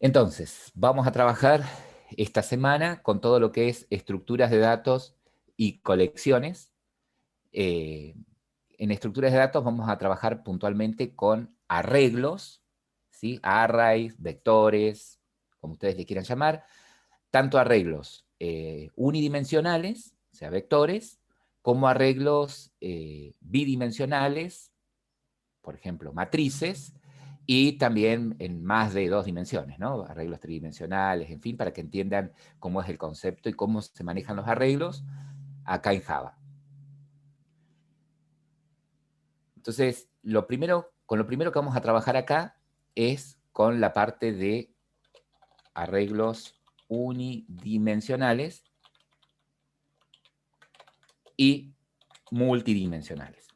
Entonces, vamos a trabajar esta semana con todo lo que es estructuras de datos y colecciones. Eh, en estructuras de datos vamos a trabajar puntualmente con arreglos, ¿sí? Arrays, vectores, como ustedes le quieran llamar, tanto arreglos unidimensionales, o sea, vectores, como arreglos bidimensionales, por ejemplo, matrices, y también en más de dos dimensiones, ¿no? Arreglos tridimensionales, en fin, para que entiendan cómo es el concepto y cómo se manejan los arreglos acá en Java. Entonces, con lo primero que vamos a trabajar acá es con la parte de arreglos unidimensionales y multidimensionales.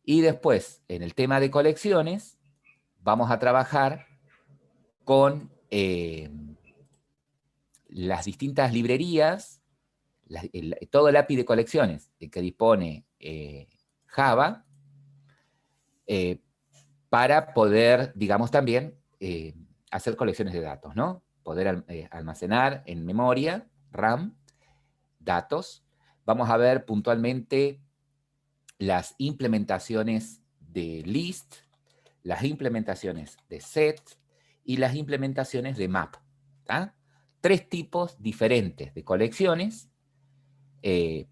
Y después, en el tema de colecciones, vamos a trabajar con las distintas librerías, todo el API de colecciones de que dispone Java, eh, para poder, digamos, también hacer colecciones de datos, ¿no? Poder almacenar en memoria, RAM, datos. Vamos a ver puntualmente las implementaciones de list, las implementaciones de set y las implementaciones de map. ¿Tá? Tres tipos diferentes de colecciones eh,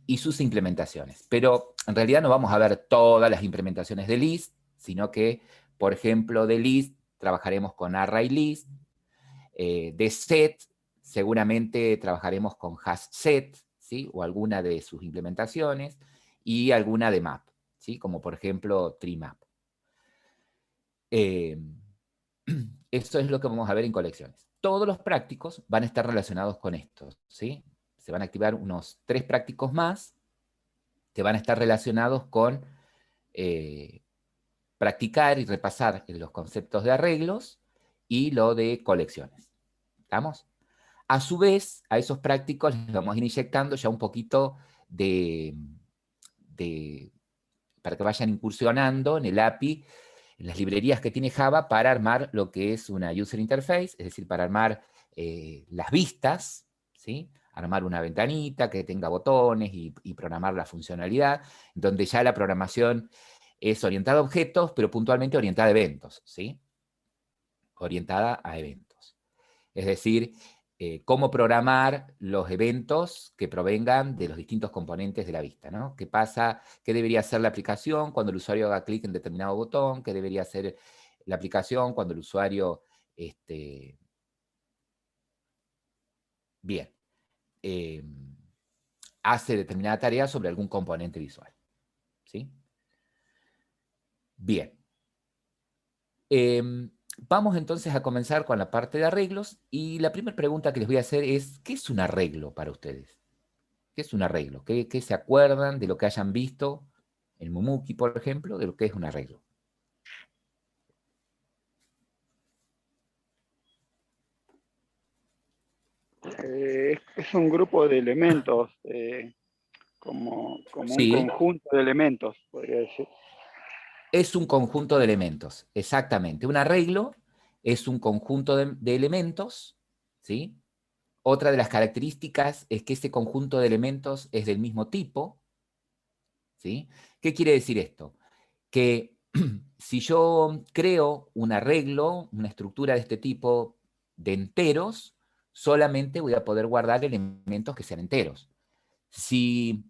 y sus implementaciones. Pero en realidad no vamos a ver todas las implementaciones de list, sino que, por ejemplo, de list trabajaremos con array list, de set seguramente trabajaremos con hash set, ¿sí? O alguna de sus implementaciones, y alguna de map, ¿sí? Como por ejemplo TreeMap. Eh, Eso es lo que vamos a ver en colecciones. Todos los prácticos van a estar relacionados con esto, ¿sí? Se van a activar unos 3 prácticos más que van a estar relacionados con eh, practicar y repasar los conceptos de arreglos y lo de colecciones. ¿Estamos? A su vez, a esos prácticos les vamos a ir inyectando ya un poquito de para que vayan incursionando en el API, en las librerías que tiene Java para armar lo que es una user interface, es decir, para armar las vistas, ¿sí? Armar una ventanita que tenga botones y programar la funcionalidad, donde ya la programación es orientada a objetos, pero puntualmente orientada a eventos, ¿sí? Orientada a eventos. Es decir, cómo programar los eventos que provengan de los distintos componentes de la vista, ¿no? ¿Qué pasa? ¿Qué debería hacer la aplicación cuando el usuario haga clic en determinado botón? ¿Qué debería hacer la aplicación cuando el usuario, bien, eh, hace determinada tarea sobre algún componente visual? ¿Sí? Bien. Vamos entonces a comenzar con la parte de arreglos y la primera pregunta que les voy a hacer es, ¿qué es un arreglo para ustedes? ¿Qué es un arreglo? ¿Qué se acuerdan de lo que hayan visto en Mumuki, por ejemplo, de lo que es un arreglo? Es un grupo de elementos, como un Sí, conjunto de elementos, podría decir. es un conjunto de elementos, exactamente. Un arreglo es un conjunto de elementos, ¿sí? Otra de las características es que ese conjunto de elementos es del mismo tipo, ¿sí? ¿Qué quiere decir esto? Que si yo creo un arreglo, una estructura de este tipo de enteros, solamente voy a poder guardar elementos que sean enteros. Si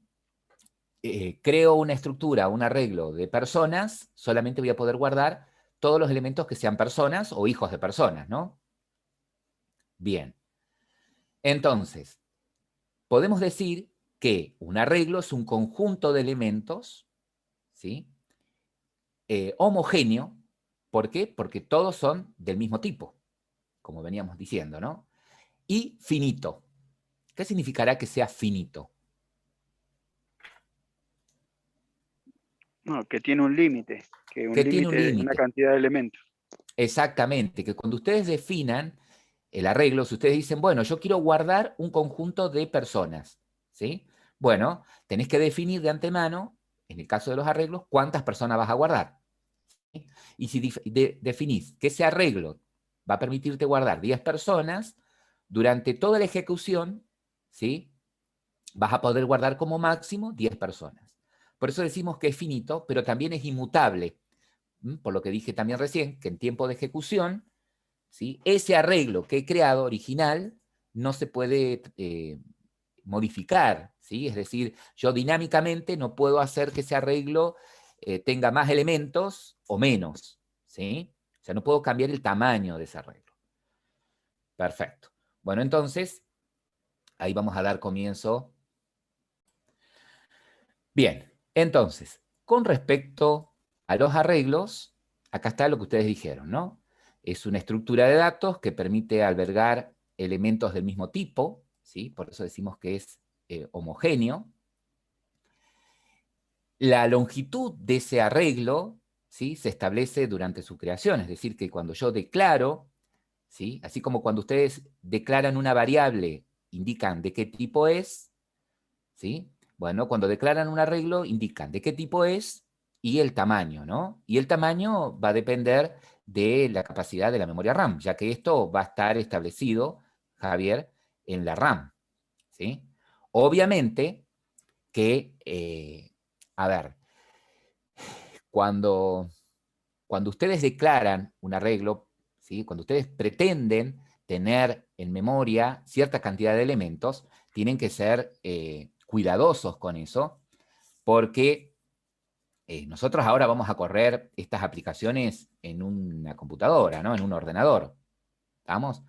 creo una estructura, un arreglo de personas, solamente voy a poder guardar todos los elementos que sean personas o hijos de personas, ¿no? Bien. Entonces, podemos decir que un arreglo es un conjunto de elementos, ¿sí? Homogéneo. ¿Por qué? Porque todos son del mismo tipo, como veníamos diciendo, ¿no? Y finito. ¿Qué significará que sea finito? No, que tiene un límite, que un Que tiene un límite de una límite. cantidad de elementos. Exactamente, que cuando ustedes definan el arreglo, si ustedes dicen, bueno, yo quiero guardar un conjunto de personas, ¿sí? Bueno, tenés que definir de antemano, en el caso de los arreglos, cuántas personas vas a guardar. Y si definís que ese arreglo va a permitirte guardar 10 personas, durante toda la ejecución, ¿sí?, vas a poder guardar como máximo 10 personas. Por eso decimos que es finito, pero también es inmutable. Por lo que dije también recién, que en tiempo de ejecución, ¿sí?, ese arreglo que he creado original no se puede modificar, ¿sí? Es decir, yo dinámicamente no puedo hacer que ese arreglo tenga más elementos o menos, ¿sí? O sea, no puedo cambiar el tamaño de ese arreglo. Perfecto. Bueno, entonces, ahí vamos a dar comienzo. Bien, entonces, con respecto a los arreglos, acá está lo que ustedes dijeron, ¿no? Es una estructura de datos que permite albergar elementos del mismo tipo, ¿sí? Por eso decimos que es homogéneo. La longitud de ese arreglo, ¿sí?, se establece durante su creación, es decir, que cuando yo declaro, ¿sí?, así como cuando ustedes declaran una variable, indican de qué tipo es, ¿sí? Bueno, cuando declaran un arreglo, indican de qué tipo es y el tamaño, ¿no? Y el tamaño va a depender de la capacidad de la memoria RAM, ya que esto va a estar establecido, Javier, en la RAM, ¿sí? Obviamente que, a ver, cuando, cuando ustedes declaran un arreglo, ¿sí?, cuando ustedes pretenden tener en memoria cierta cantidad de elementos, tienen que ser cuidadosos con eso, porque nosotros ahora vamos a correr estas aplicaciones en una computadora, ¿no?, en un ordenador, ¿estamos?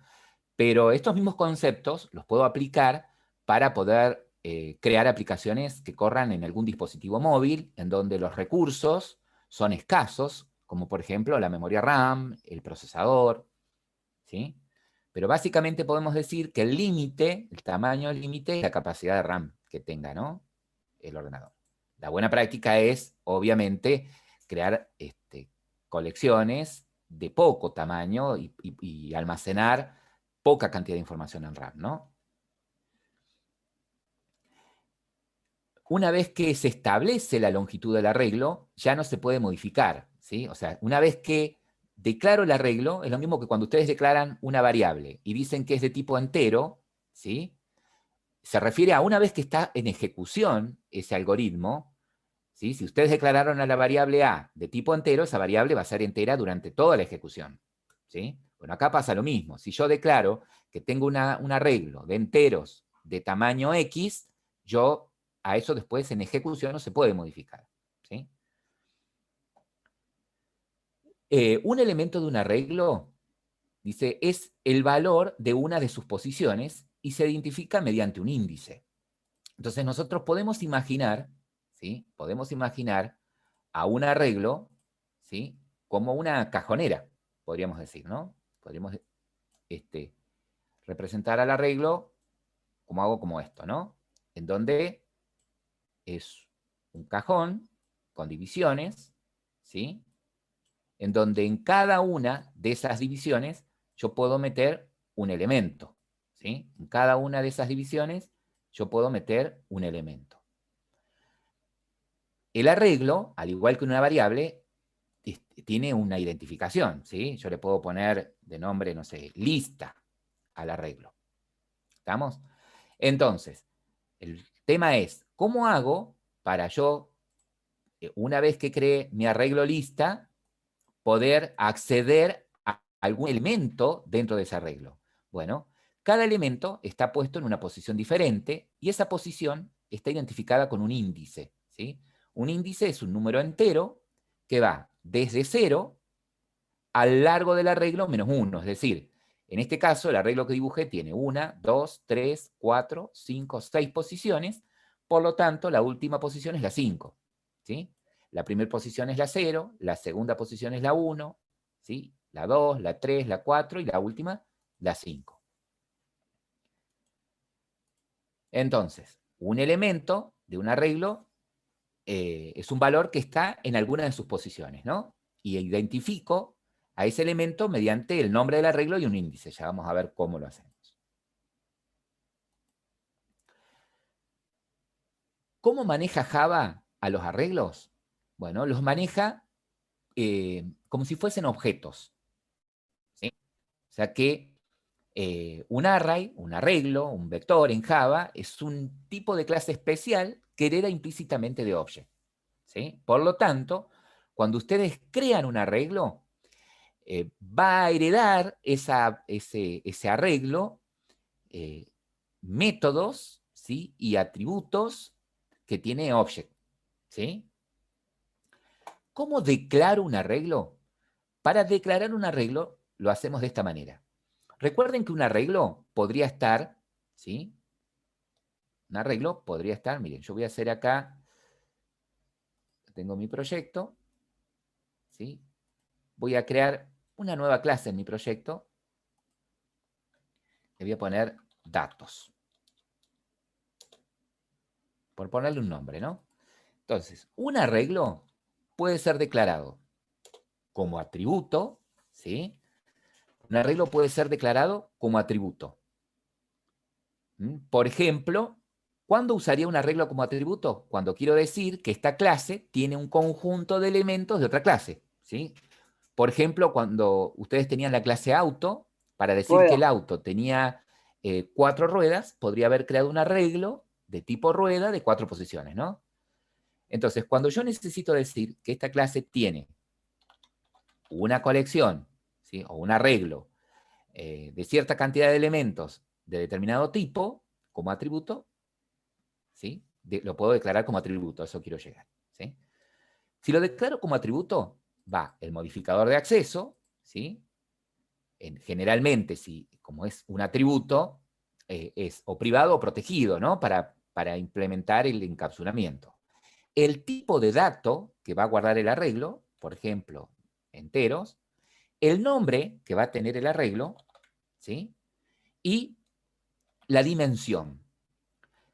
Pero estos mismos conceptos los puedo aplicar para poder crear aplicaciones que corran en algún dispositivo móvil, en donde los recursos son escasos, como por ejemplo la memoria RAM, el procesador, ¿sí? Pero básicamente podemos decir que el límite, el tamaño del límite, es la capacidad de RAM que tenga, ¿no?, el ordenador. La buena práctica es, obviamente, crear colecciones de poco tamaño y almacenar poca cantidad de información en RAM, ¿no? Una vez que se establece la longitud del arreglo, ya no se puede modificar, ¿sí? O sea, una vez que declaro el arreglo, es lo mismo que cuando ustedes declaran una variable y dicen que es de tipo entero, ¿sí?, se refiere a una vez que está en ejecución ese algoritmo, ¿sí? Si ustedes declararon a la variable A de tipo entero, esa variable va a ser entera durante toda la ejecución, ¿sí? Bueno, acá pasa lo mismo. Si yo declaro que tengo un arreglo de enteros de tamaño X, yo a eso después en ejecución no se puede modificar, ¿sí? Un elemento de un arreglo, dice, es el valor de una de sus posiciones y se identifica mediante un índice. Entonces nosotros podemos imaginar, ¿sí?, podemos imaginar a un arreglo, ¿sí?, como una cajonera, podríamos decir, ¿no? Podríamos representar al arreglo como algo como esto, ¿no? En donde es un cajón con divisiones, ¿sí?, en donde en cada una de esas divisiones yo puedo meter un elemento, ¿sí? En cada una de esas divisiones yo puedo meter un elemento. El arreglo, al igual que una variable, tiene una identificación, ¿sí? Yo le puedo poner de nombre, no sé, lista al arreglo. ¿Estamos? Entonces, el tema es, ¿cómo hago para yo, una vez que cree mi arreglo lista, poder acceder a algún elemento dentro de ese arreglo? Bueno, cada elemento está puesto en una posición diferente y esa posición está identificada con un índice, ¿sí? Un índice es un número entero que va desde 0 al largo del arreglo menos 1, es decir, en este caso el arreglo que dibujé tiene 1, 2, 3, 4, 5, 6 posiciones, por lo tanto la última posición es la 5, ¿sí? La primera posición es la 0, la segunda posición es la 1, ¿sí?, la 2, la 3, la 4 y la última, la 5. Entonces, un elemento de un arreglo es un valor que está en alguna de sus posiciones, ¿no? Y identifico a ese elemento mediante el nombre del arreglo y un índice. Ya vamos a ver cómo lo hacemos. ¿Cómo maneja Java a los arreglos? Bueno, los maneja como si fuesen objetos, ¿sí? O sea que un array, un arreglo, un vector en Java es un tipo de clase especial que hereda implícitamente de object, ¿sí? Por lo tanto, cuando ustedes crean un arreglo, va a heredar ese arreglo métodos, ¿sí? Y atributos que tiene object, ¿sí? ¿Cómo declaro un arreglo? Para declarar un arreglo lo hacemos de esta manera. Recuerden que un arreglo podría estar, ¿sí? Un arreglo podría estar, miren, yo voy a hacer acá, tengo mi proyecto, ¿sí? Voy a crear una nueva clase en mi proyecto, le voy a poner datos, por ponerle un nombre, ¿no? Entonces, un arreglo puede ser declarado como atributo, ¿sí? Un arreglo puede ser declarado como atributo. Por ejemplo, ¿cuándo usaría un arreglo como atributo? Cuando quiero decir que esta clase tiene un conjunto de elementos de otra clase, ¿sí? Por ejemplo, cuando ustedes tenían la clase auto, para decir que Rueda. el auto tenía 4 ruedas, podría haber creado un arreglo de tipo rueda de 4 posiciones, ¿no? Entonces, cuando yo necesito decir que esta clase tiene una colección, ¿sí? O un arreglo de cierta cantidad de elementos de determinado tipo, como atributo, ¿sí? Lo puedo declarar como atributo, a eso quiero llegar, ¿sí? Si lo declaro como atributo, va el modificador de acceso, ¿sí? Generalmente, si, como es un atributo, es o privado o protegido, ¿no? Para implementar el encapsulamiento. El tipo de dato que va a guardar el arreglo, por ejemplo, enteros, el nombre que va a tener el arreglo, ¿sí? Y la dimensión.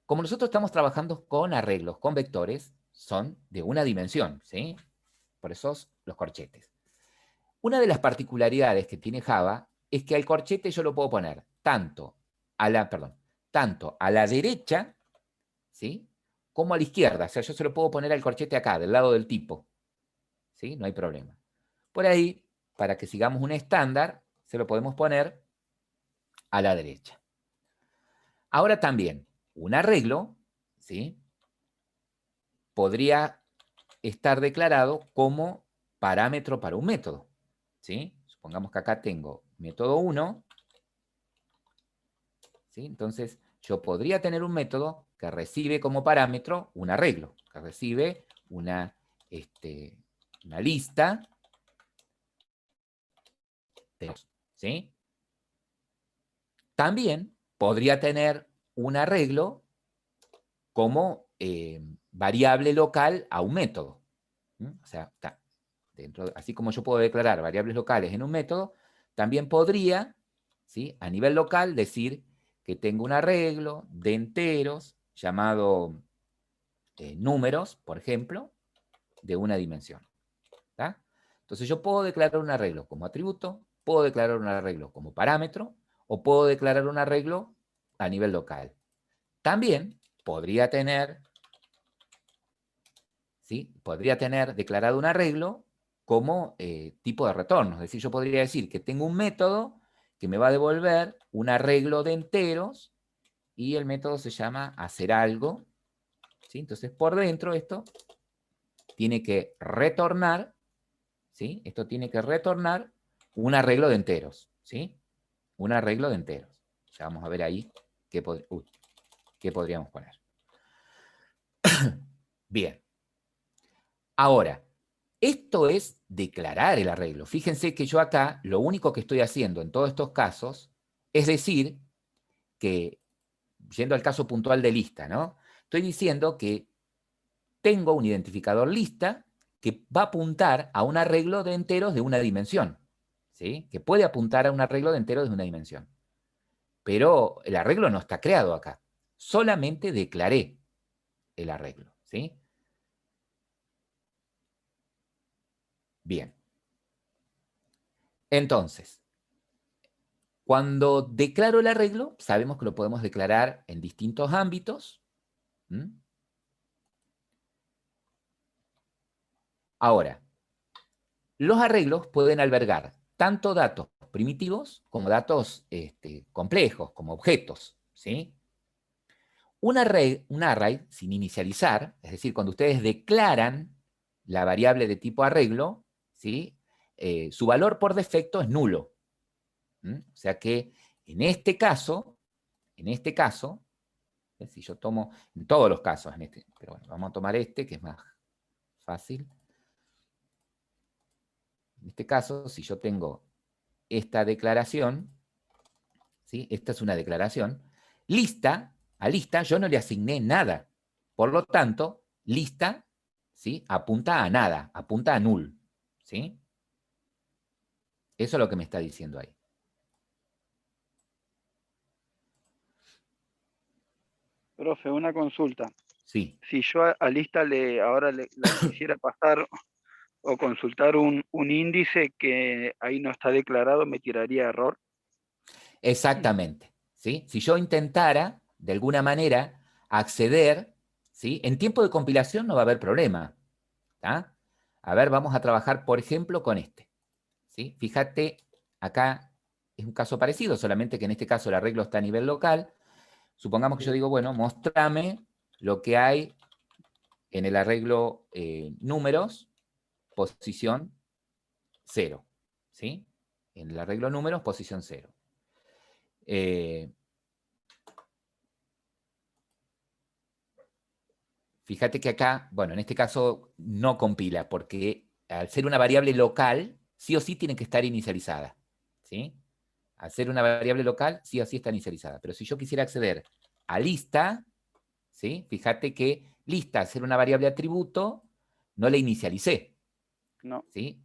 Como nosotros estamos trabajando con arreglos, con vectores, son de una dimensión, ¿sí? Por eso los corchetes. Una de las particularidades que tiene Java es que al corchete yo lo puedo poner tanto a la derecha, ¿sí? Como a la izquierda. O sea, yo se lo puedo poner al corchete acá, del lado del tipo, ¿sí? No hay problema. Por ahí, para que sigamos un estándar, se lo podemos poner a la derecha. Ahora también, un arreglo, ¿sí? Podría estar declarado como parámetro para un método, ¿sí? Supongamos que acá tengo método 1, ¿sí? Entonces, yo podría tener un método que recibe como parámetro un arreglo, que recibe una lista, ¿sí? También podría tener un arreglo como variable local a un método. O sea, así como yo puedo declarar variables locales en un método, también podría, ¿sí? A nivel local, decir que tengo un arreglo de enteros llamado números, por ejemplo, de una dimensión. ¿Tá? Entonces yo puedo declarar un arreglo como atributo, puedo declarar un arreglo como parámetro, o puedo declarar un arreglo a nivel local. También podría tener, ¿sí? Podría tener declarado un arreglo como tipo de retorno. Es decir, yo podría decir que tengo un método que me va a devolver un arreglo de enteros y el método se llama hacer algo, ¿sí? Entonces, por dentro esto tiene que retornar, ¿sí? Esto tiene que retornar un arreglo de enteros, ¿sí? Un arreglo de enteros. Ya vamos a ver ahí qué podríamos poner. Bien. Ahora, esto es declarar el arreglo. Fíjense que yo acá lo único que estoy haciendo en todos estos casos es decir que, yendo al caso puntual de lista, ¿no? Estoy diciendo que tengo un identificador lista que va a apuntar a un arreglo de enteros de una dimensión, ¿sí? Que puede apuntar a un arreglo de enteros de una dimensión. Pero el arreglo no está creado acá. Solamente declaré el arreglo, ¿sí? Bien. Entonces, cuando declaro el arreglo, sabemos que lo podemos declarar en distintos ámbitos. Ahora, Los arreglos pueden albergar tanto datos primitivos como datos complejos, como objetos, ¿sí? Un array sin inicializar, es decir, cuando ustedes declaran la variable de tipo arreglo, ¿sí? Su valor por defecto es nulo. ¿Mm? O sea que en este caso, si yo tomo, en todos los casos, pero bueno, vamos a tomar este que es más fácil. En este caso, si yo tengo esta declaración, ¿sí? Esta es una declaración, a lista yo no le asigné nada. Por lo tanto, lista, ¿sí? Apunta a nada, apunta a null, ¿sí? Eso es lo que me está diciendo ahí. Profe, una consulta. Sí, Si yo a lista ahora la quisiera pasar o consultar un índice que ahí no está declarado, ¿me tiraría error? exactamente, ¿sí? Si yo intentara, de alguna manera, acceder, ¿sí? En tiempo de compilación no va a haber problema, ¿tá? A ver, vamos a trabajar, por ejemplo, con este, ¿sí? Fíjate, acá es un caso parecido, solamente que en este caso el arreglo está a nivel local. Supongamos que yo Sí, digo, bueno, mostrame lo que hay en el arreglo números, posición 0, ¿sí? En el arreglo números, posición 0. Fíjate que acá, bueno, en este caso no compila, porque al ser una variable local, sí o sí tiene que estar inicializada, ¿sí? Al ser una variable local, sí o sí está inicializada. Pero si yo quisiera acceder a lista, ¿sí? Fíjate que lista, al ser una variable atributo, no la inicialicé, no, ¿sí?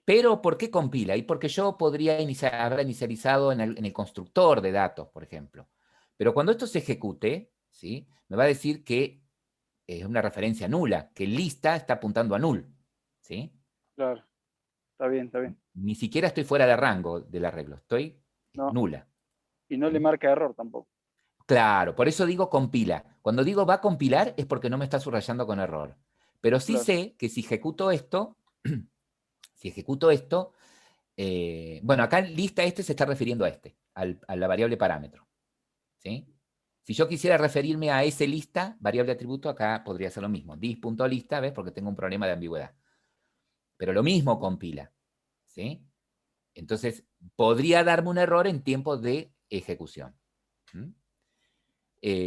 Pero ¿por qué compila? Y porque yo podría haber inicializado en el constructor de datos, por ejemplo. Pero cuando esto se ejecute, ¿sí? Me va a decir que es una referencia nula, que lista está apuntando a null, ¿sí? claro, está bien, está bien. Ni siquiera estoy fuera de rango del arreglo, estoy No, nula. y no le ¿Mm? marca error tampoco. Claro, por eso digo compila. Cuando digo va a compilar es porque no me está subrayando con error. Pero sí Claro, sé que si ejecuto esto, si ejecuto esto, bueno, acá en lista este se está refiriendo a a la variable parámetro, ¿sí? Si yo quisiera referirme a ese lista, variable atributo, acá podría ser lo mismo. Dis.lista, ¿ves? Porque tengo un problema de ambigüedad. Pero lo mismo compila, ¿sí? Entonces, podría darme un error en tiempo de ejecución. ¿Mm?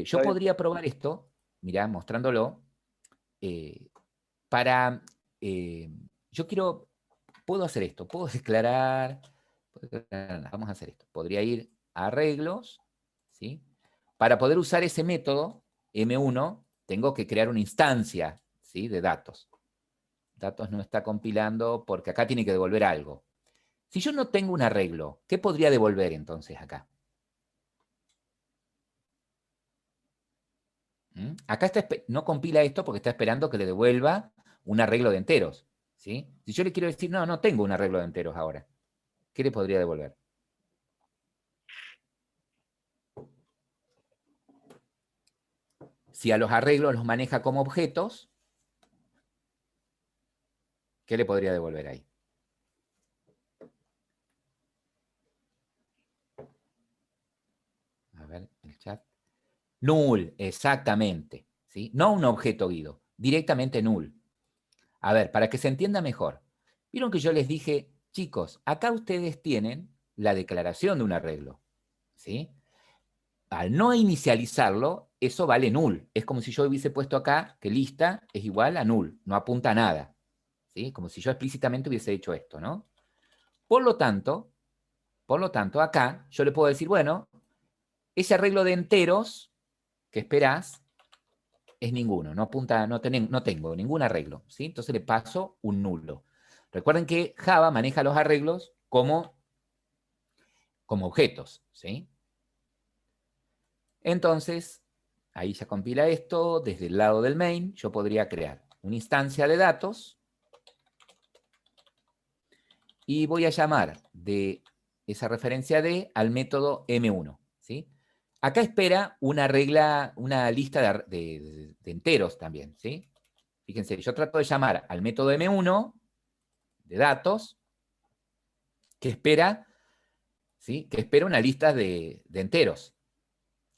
Yo está bien. podría probar esto, mirá, mostrándolo, eh, para, eh, yo quiero, puedo hacer esto, vamos a hacer esto, podría ir a arreglos, ¿sí? Para poder usar ese método, M1, tengo que crear una instancia, ¿sí? De datos. Datos no está compilando porque acá tiene que devolver algo. Si yo no tengo un arreglo, ¿qué podría devolver entonces acá? ¿Mm? Acá no compila esto porque está esperando que le devuelva un arreglo de enteros, ¿sí? Si yo le quiero decir, no, no tengo un arreglo de enteros ahora, ¿qué le podría devolver? Si a los arreglos los maneja como objetos, ¿qué le podría devolver ahí? A ver, el chat. Null, exactamente, ¿sí? No un objeto guido, directamente null. A ver, para que se entienda mejor, vieron que yo les dije, chicos, acá ustedes tienen la declaración de un arreglo, ¿sí? Al no inicializarlo, eso vale null. Es como si yo hubiese puesto acá que lista es igual a null, no apunta a nada, ¿sí? Como si yo explícitamente hubiese hecho esto, ¿no? Por lo tanto, acá yo le puedo decir, bueno, ese arreglo de enteros que esperás es ninguno, no apunta, no tengo ningún arreglo, ¿sí? Entonces le paso un nulo. Recuerden que Java maneja los arreglos como objetos, ¿sí? Entonces, ahí ya compila esto, desde el lado del main, yo podría crear una instancia de datos y voy a llamar de esa referencia D al método M1, ¿sí? Acá espera una lista de enteros también, ¿sí? Fíjense, yo trato de llamar al método M1 de datos que espera, ¿sí? Que espera una lista de enteros.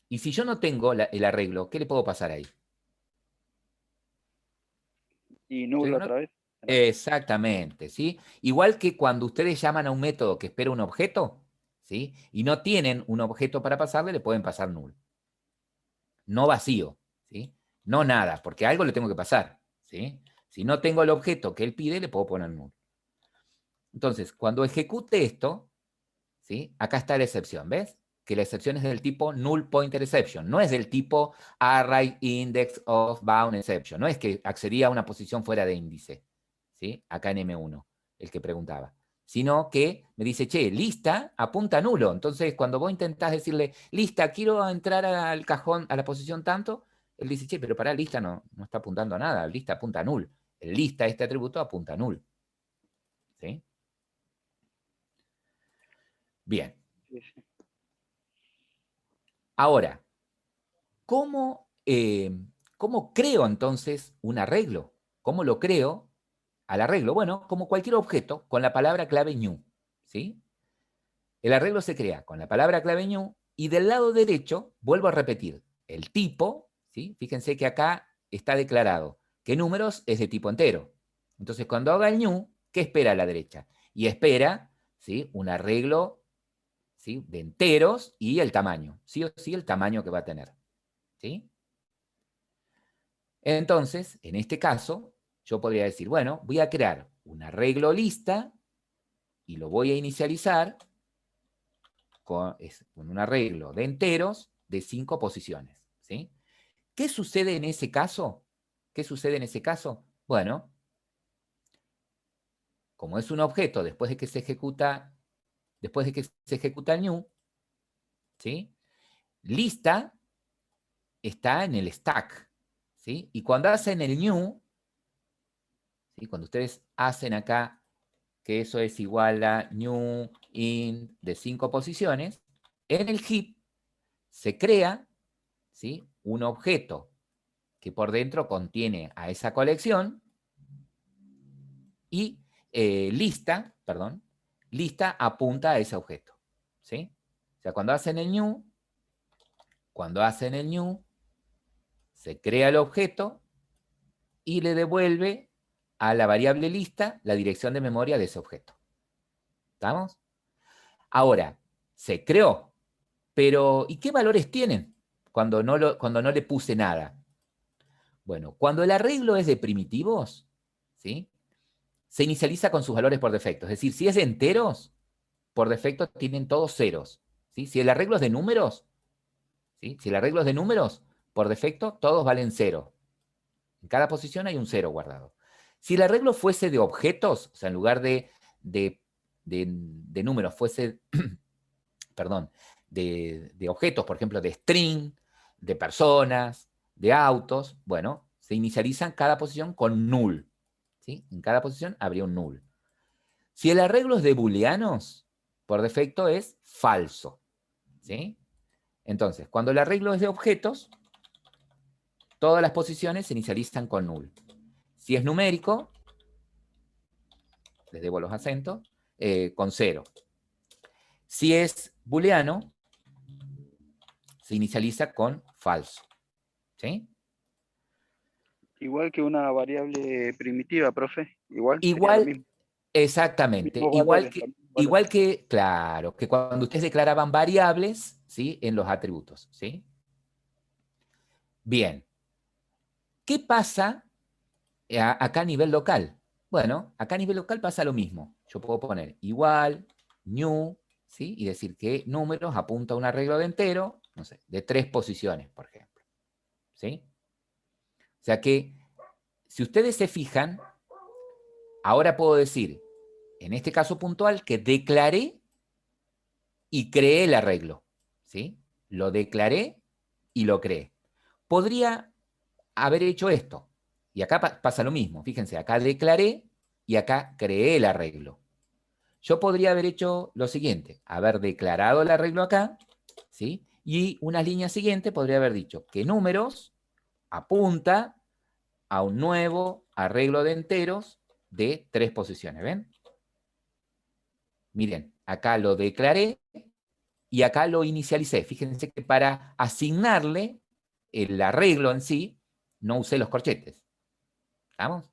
Y si yo no tengo el arreglo, ¿qué le puedo pasar ahí? Y Yo nulo digo, no, otra vez. exactamente, ¿sí? Igual que cuando ustedes llaman a un método que espera un objeto, ¿sí? Y no tienen un objeto para pasarle, le pueden pasar null. No vacío, ¿sí? No nada, porque algo le tengo que pasar, ¿sí? Si no tengo el objeto que él pide, le puedo poner null. Entonces, cuando ejecute esto, ¿sí? Acá está la excepción, ¿ves? Que la excepción es del tipo null pointer exception, no es del tipo array index of bound exception, no es que accedía a una posición fuera de índice, ¿sí? Acá en M1, el que preguntaba, sino que me dice, che, lista apunta a nulo. Entonces, cuando vos intentás decirle, lista, quiero entrar al cajón, a la posición tanto, él dice, che, pero para lista no está apuntando a nada, lista apunta a null. El lista, este atributo, apunta a null. ¿Sí? Bien. Sí, sí. Ahora, ¿cómo creo entonces un arreglo? ¿Cómo lo creo al arreglo? Bueno, como cualquier objeto, con la palabra clave new, ¿sí? El arreglo se crea con la palabra clave new y del lado derecho, vuelvo a repetir, el tipo, ¿sí? Fíjense que acá está declarado que números es de tipo entero. Entonces, cuando haga el new, ¿qué espera a la derecha? Y espera, ¿sí? Un arreglo, ¿sí? De enteros y el tamaño, sí o sí el tamaño que va a tener, ¿sí? Entonces, en este caso, yo podría decir, bueno, voy a crear un arreglo lista y lo voy a inicializar con un arreglo de enteros de 5 posiciones, ¿sí? ¿Qué sucede en ese caso? ¿Qué sucede en ese caso? Bueno, como es un objeto después de que se ejecuta el new, ¿sí? Lista está en el stack, ¿sí? Y cuando hacen el new, ¿sí? Cuando ustedes hacen acá que eso es igual a new int de 5 posiciones, en el heap se crea, ¿sí? Un objeto que por dentro contiene a esa colección y lista apunta a ese objeto, ¿sí? O sea, cuando hacen el new, se crea el objeto y le devuelve a la variable lista la dirección de memoria de ese objeto. ¿Estamos? Ahora, se creó, pero ¿y qué valores tienen cuando no le puse nada? Bueno, cuando el arreglo es de primitivos, ¿sí? Se inicializa con sus valores por defecto. Es decir, si es de enteros, por defecto tienen todos ceros, ¿sí? Si el arreglo es de números, ¿sí? Si el arreglo es de números, por defecto todos valen cero. En cada posición hay un cero guardado. Si el arreglo fuese de objetos, o sea, en lugar de números fuese, perdón, de objetos, por ejemplo, de string, de personas, de autos, bueno, se inicializan cada posición con null, ¿sí? En cada posición habría un null. Si el arreglo es de booleanos, por defecto es falso, ¿sí? Entonces, cuando el arreglo es de objetos, todas las posiciones se inicializan con null. Si es numérico, les debo los acentos, con 0. Si es booleano, se inicializa con falso, ¿sí? Igual que una variable primitiva, profe. Igual sería lo Igual, mismo. exactamente, Mismos valores, los mismos valores. claro, que cuando ustedes declaraban variables, ¿sí? En los atributos, ¿sí? Bien, ¿qué pasa acá a nivel local? Bueno, acá a nivel local pasa lo mismo. Yo puedo poner igual, new, ¿sí? Y decir que números apunta a un arreglo de entero, no sé, de 3 posiciones, por ejemplo, ¿sí? O sea que, si ustedes se fijan, ahora puedo decir, en este caso puntual, que declaré y creé el arreglo, ¿sí? Lo declaré y lo creé. Podría haber hecho esto, y acá pasa lo mismo, fíjense, acá declaré y acá creé el arreglo. Yo podría haber hecho lo siguiente, haber declarado el arreglo acá, ¿sí? Y una línea siguiente podría haber dicho que números apunta a un nuevo arreglo de enteros de 3 posiciones, ¿ven? Miren, acá lo declaré y acá lo inicialicé. Fíjense que para asignarle el arreglo en sí, no usé los corchetes. ¿Estamos?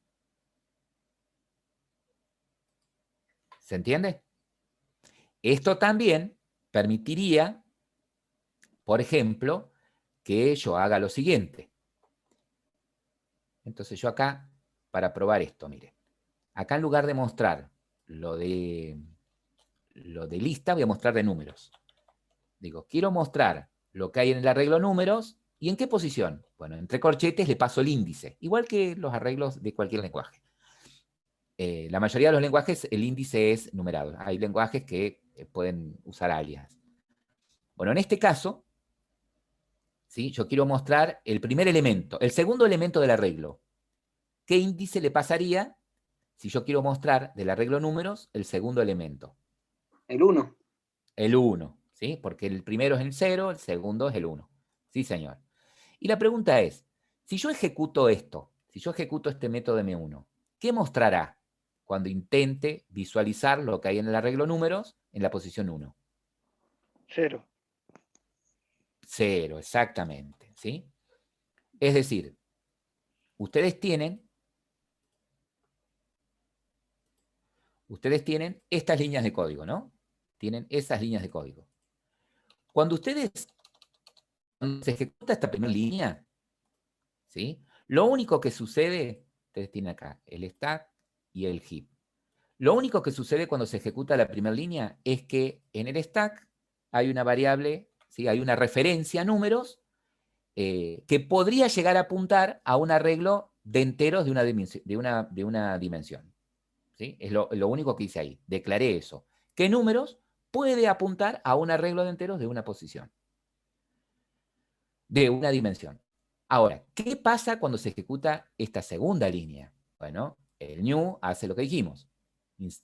¿Se entiende? Esto también permitiría, por ejemplo, que yo haga lo siguiente. Entonces yo acá, para probar esto, miren, acá en lugar de mostrar lo de lista, voy a mostrar de números. Digo, quiero mostrar lo que hay en el arreglo números y en qué posición. Bueno, entre corchetes le paso el índice, igual que los arreglos de cualquier lenguaje. La mayoría de los lenguajes el índice es numerado. Hay lenguajes que pueden usar alias. Bueno, en este caso, ¿sí? Yo quiero mostrar el primer elemento, el segundo elemento del arreglo. ¿Qué índice le pasaría si yo quiero mostrar del arreglo números el segundo elemento? El 1. El 1, ¿sí? Porque el primero es el 0, el segundo es el 1. Sí, señor. Y la pregunta es, si yo ejecuto esto, si yo ejecuto este método M1, ¿qué mostrará cuando intente visualizar lo que hay en el arreglo números en la posición 1? 0. 0, exactamente, ¿sí? Es decir, ustedes tienen estas líneas de código, ¿no? Tienen esas líneas de código. Cuando se ejecuta esta primera línea, ¿sí? Lo único que sucede, ustedes tienen acá el stack y el heap. Lo único que sucede cuando se ejecuta la primera línea es que en el stack hay una variable, ¿sí? Hay una referencia a números que podría llegar a apuntar a un arreglo de enteros de una dimensión. ¿Sí? Es lo único que hice ahí. Declaré eso. ¿Qué números puede apuntar a un arreglo de enteros de una posición? De una dimensión. Ahora, ¿qué pasa cuando se ejecuta esta segunda línea? Bueno, el new hace lo que dijimos.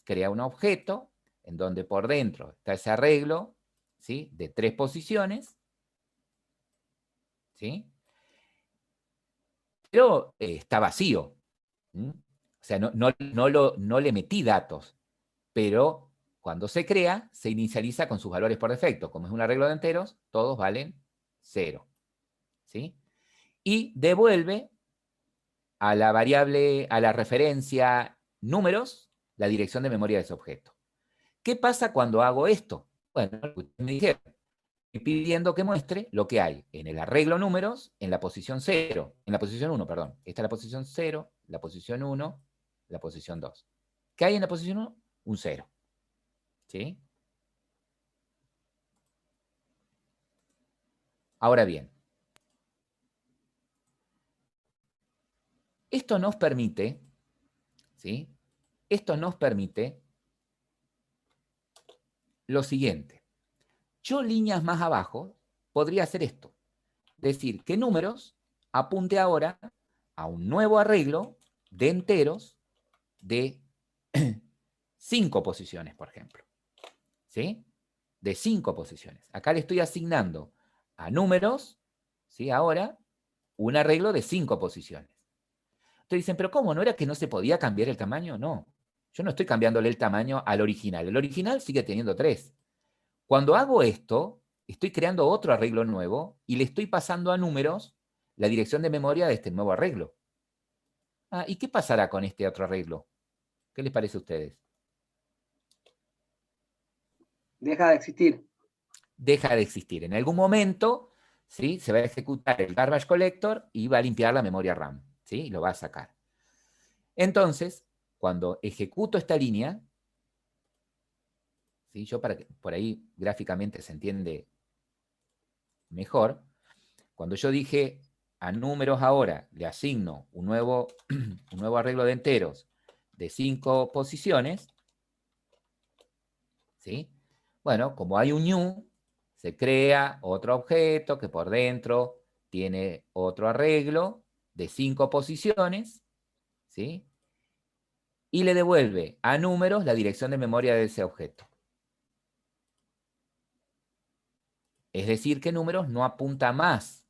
Crea un objeto en donde por dentro está ese arreglo, ¿sí? De 3 posiciones, ¿sí? Pero está vacío. ¿Mm? O sea, no le metí datos, pero cuando se crea, se inicializa con sus valores por defecto. Como es un arreglo de enteros, todos valen 0. ¿Sí? Y devuelve a la variable, a la referencia números, la dirección de memoria de ese objeto. ¿Qué pasa cuando hago esto? Bueno, me dijeron, pidiendo que muestre lo que hay en el arreglo números en la posición 0, en la posición 1, perdón. Esta es la posición 0, la posición 1, la posición 2. ¿Qué hay en la posición 1? Un 0. ¿Sí? Ahora bien, esto nos permite, ¿sí? Esto nos permite lo siguiente. Yo líneas más abajo podría hacer esto. Decir que números apunte ahora a un nuevo arreglo de enteros de 5 posiciones, por ejemplo. ¿Sí? De 5 posiciones. Acá le estoy asignando a números, ¿sí? Ahora, un arreglo de 5 posiciones. Ustedes dicen, pero ¿cómo? ¿No era que no se podía cambiar el tamaño? No. Yo no estoy cambiándole el tamaño al original. El original sigue teniendo 3. Cuando hago esto, estoy creando otro arreglo nuevo y le estoy pasando a números la dirección de memoria de este nuevo arreglo. Ah, ¿y qué pasará con este otro arreglo? ¿Qué les parece a ustedes? Deja de existir. Deja de existir. En algún momento, ¿sí? Se va a ejecutar el garbage collector y va a limpiar la memoria RAM, ¿sí? Y lo va a sacar. Entonces, cuando ejecuto esta línea, ¿sí? Yo para que por ahí gráficamente se entiende mejor, cuando yo dije a números ahora le asigno un nuevo arreglo de enteros de 5 posiciones, ¿sí? Bueno, como hay un new, se crea otro objeto que por dentro tiene otro arreglo de 5 posiciones, ¿sí? Y le devuelve a números la dirección de memoria de ese objeto. Es decir, que números no apunta más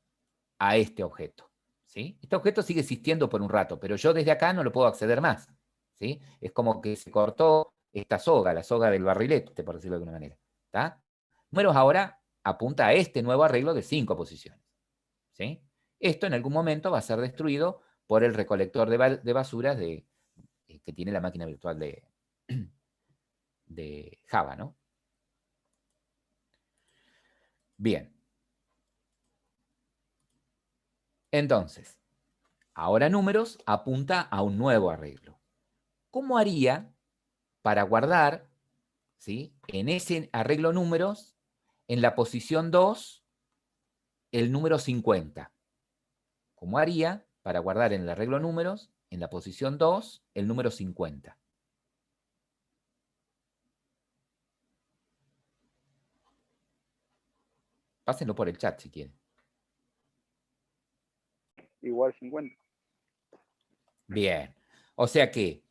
a este objeto, ¿sí? Este objeto sigue existiendo por un rato, pero yo desde acá no lo puedo acceder más, ¿sí? Es como que se cortó esta soga, la soga del barrilete, por decirlo de alguna manera. ¿Está? Números ahora apunta a este nuevo arreglo de 5 posiciones. ¿Sí? Esto en algún momento va a ser destruido por el recolector de basuras que tiene la máquina virtual de Java, ¿no? Bien. Entonces, ahora números apunta a un nuevo arreglo. ¿Cómo haría para guardar, ¿sí?, en ese arreglo números, en la posición 2, el número 50? ¿Cómo haría para guardar en el arreglo números, en la posición 2, el número 50? Pásenlo por el chat si quieren. Igual 50. Bien. O sea que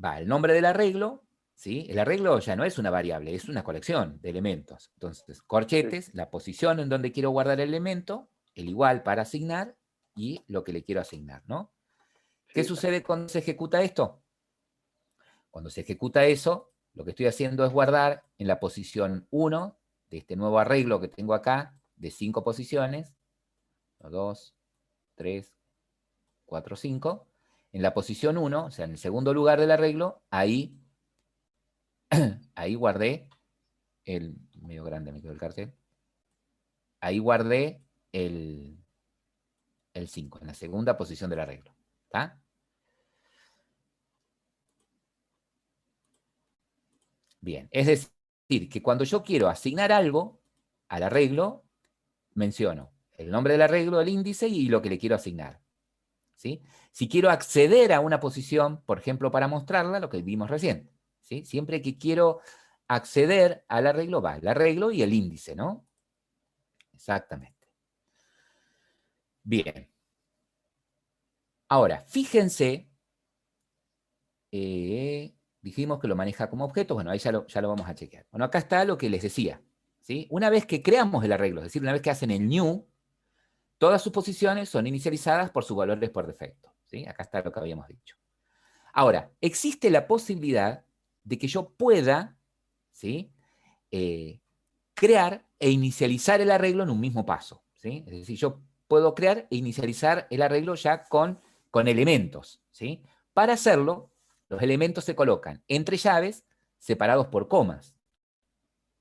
va el nombre del arreglo, ¿sí? El arreglo ya no es una variable, es una colección de elementos. Entonces, corchetes, sí, la posición en donde quiero guardar el elemento, el igual para asignar y lo que le quiero asignar, ¿no? Sí. ¿Qué sucede cuando se ejecuta esto? Cuando se ejecuta eso, lo que estoy haciendo es guardar en la posición 1 de este nuevo arreglo que tengo acá, de 5 posiciones, 1, 2, 3, 4, 5, en la posición 1, o sea, en el segundo lugar del arreglo, ahí guardé medio grande me quedó el cartel, ahí guardé el 5, en la segunda posición del arreglo. ¿Está? Bien, es decir, que cuando yo quiero asignar algo al arreglo, menciono el nombre del arreglo, el índice y lo que le quiero asignar. ¿Sí? Si quiero acceder a una posición, por ejemplo, para mostrarla, lo que vimos recién, ¿sí? Siempre que quiero acceder al arreglo, va el arreglo y el índice, ¿no? Exactamente. Bien. Ahora, fíjense, dijimos que lo maneja como objeto, bueno, ahí ya lo vamos a chequear. Bueno, acá está lo que les decía, ¿sí? Una vez que creamos el arreglo, es decir, una vez que hacen el new, todas sus posiciones son inicializadas por sus valores por defecto, ¿sí? Acá está lo que habíamos dicho. Ahora, existe la posibilidad de que yo pueda, ¿sí?, crear e inicializar el arreglo en un mismo paso, ¿sí? Es decir, yo puedo crear e inicializar el arreglo ya con elementos, ¿sí? Para hacerlo, los elementos se colocan entre llaves separados por comas.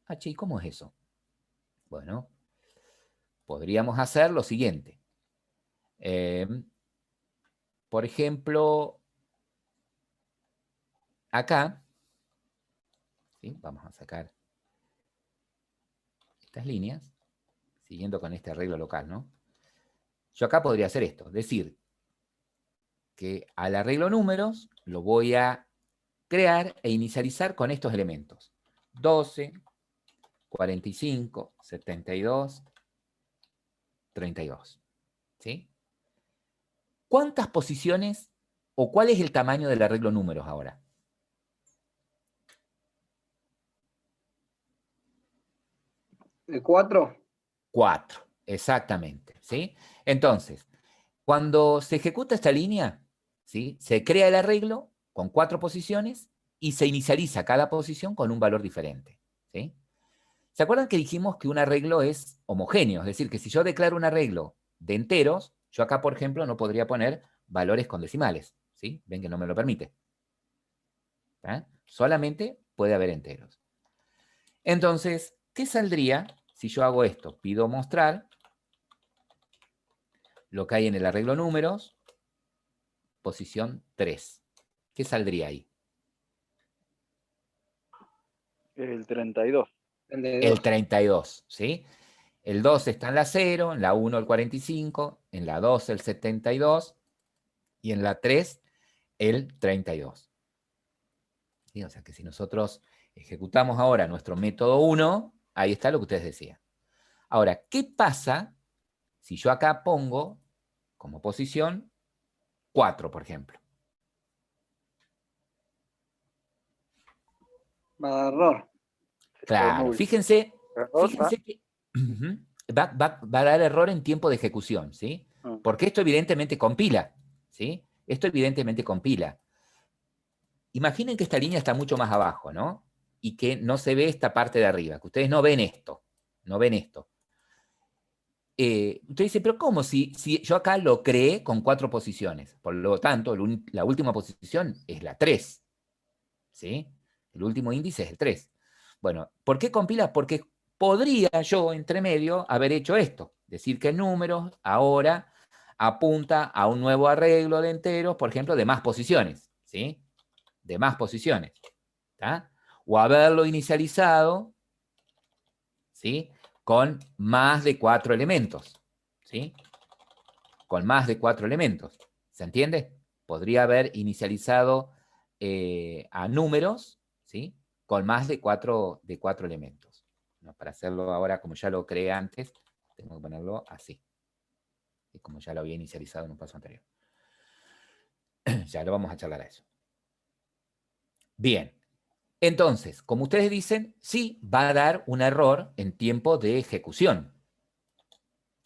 Ah, che, ¿cómo es eso? Bueno, podríamos hacer lo siguiente. Por ejemplo, acá, ¿sí?, vamos a sacar estas líneas, siguiendo con este arreglo local, ¿no? Yo acá podría hacer esto, decir que al arreglo números lo voy a crear e inicializar con estos elementos. 12, 45, 72, 32. ¿Sí? ¿Cuántas posiciones o cuál es el tamaño del arreglo números ahora? ¿De 4? 4, exactamente. ¿Sí? Entonces, cuando se ejecuta esta línea, ¿sí?, se crea el arreglo con 4 posiciones y se inicializa cada posición con un valor diferente. ¿Sí? ¿Se acuerdan que dijimos que un arreglo es homogéneo? Es decir, que si yo declaro un arreglo de enteros, yo acá, por ejemplo, no podría poner valores con decimales. ¿Sí? Ven que no me lo permite. Solamente puede haber enteros. Entonces, ¿qué saldría si yo hago esto? Pido mostrar lo que hay en el arreglo números, posición 3. ¿Qué saldría ahí? El 32. El 32, ¿sí? El 2 está en la 0, en la 1 el 45, en la 2 el 72 y en la 3 el 32. ¿Sí? O sea que si nosotros ejecutamos ahora nuestro método 1, ahí está lo que ustedes decían. Ahora, ¿qué pasa si yo acá pongo como posición 4, por ejemplo? Va a dar error. Claro, fíjense que va a dar error en tiempo de ejecución, ¿sí? Porque esto evidentemente compila, ¿sí? Esto evidentemente compila. imaginen que esta línea está mucho más abajo, ¿no? Y que no se ve esta parte de arriba, que ustedes no ven esto, no ven esto. Usted dice, pero ¿cómo? Si yo acá lo creé con 4 posiciones, por lo tanto, la última posición es la 3, ¿sí? El último índice es el 3. Bueno, ¿por qué compila? Porque podría yo, entre medio, haber hecho esto, decir que el número ahora apunta a un nuevo arreglo de enteros, por ejemplo, de más posiciones, ¿sí? De más posiciones, ¿tá? O haberlo inicializado, ¿sí? Con más de 4 elementos, ¿sí? Con más de 4 elementos, ¿se entiende? Podría haber inicializado a números, ¿sí? Con más de 4 elementos. ¿No? Para hacerlo ahora, como ya lo creé antes, tengo que ponerlo así. Y como ya lo había inicializado en un paso anterior. Ya lo vamos a charlar a eso. Bien. Entonces, como ustedes dicen, sí va a dar un error en tiempo de ejecución.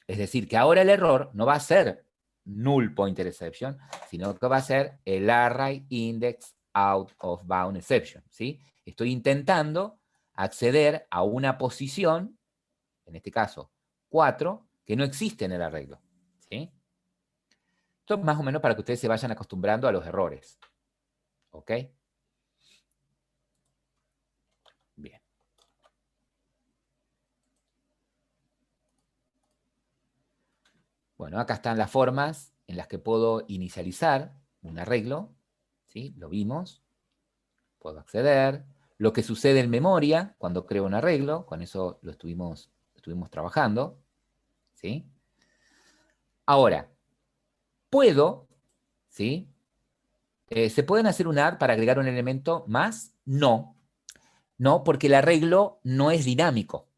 Es decir, que ahora el error no va a ser null pointer exception, sino que va a ser el array index out of bound exception, ¿sí? Estoy intentando acceder a una posición, en este caso 4, que no existe en el arreglo, ¿sí? Esto es más o menos para que ustedes se vayan acostumbrando a los errores, ¿ok? Bien. Bueno, acá están las formas en las que puedo inicializar un arreglo, ¿sí? Lo vimos. Puedo acceder. Lo que sucede en memoria cuando creo un arreglo, con eso lo estuvimos trabajando, ¿sí? Ahora, puedo, ¿sí? ¿Se pueden hacer un add para agregar un elemento más? No. No, porque el arreglo no es dinámico,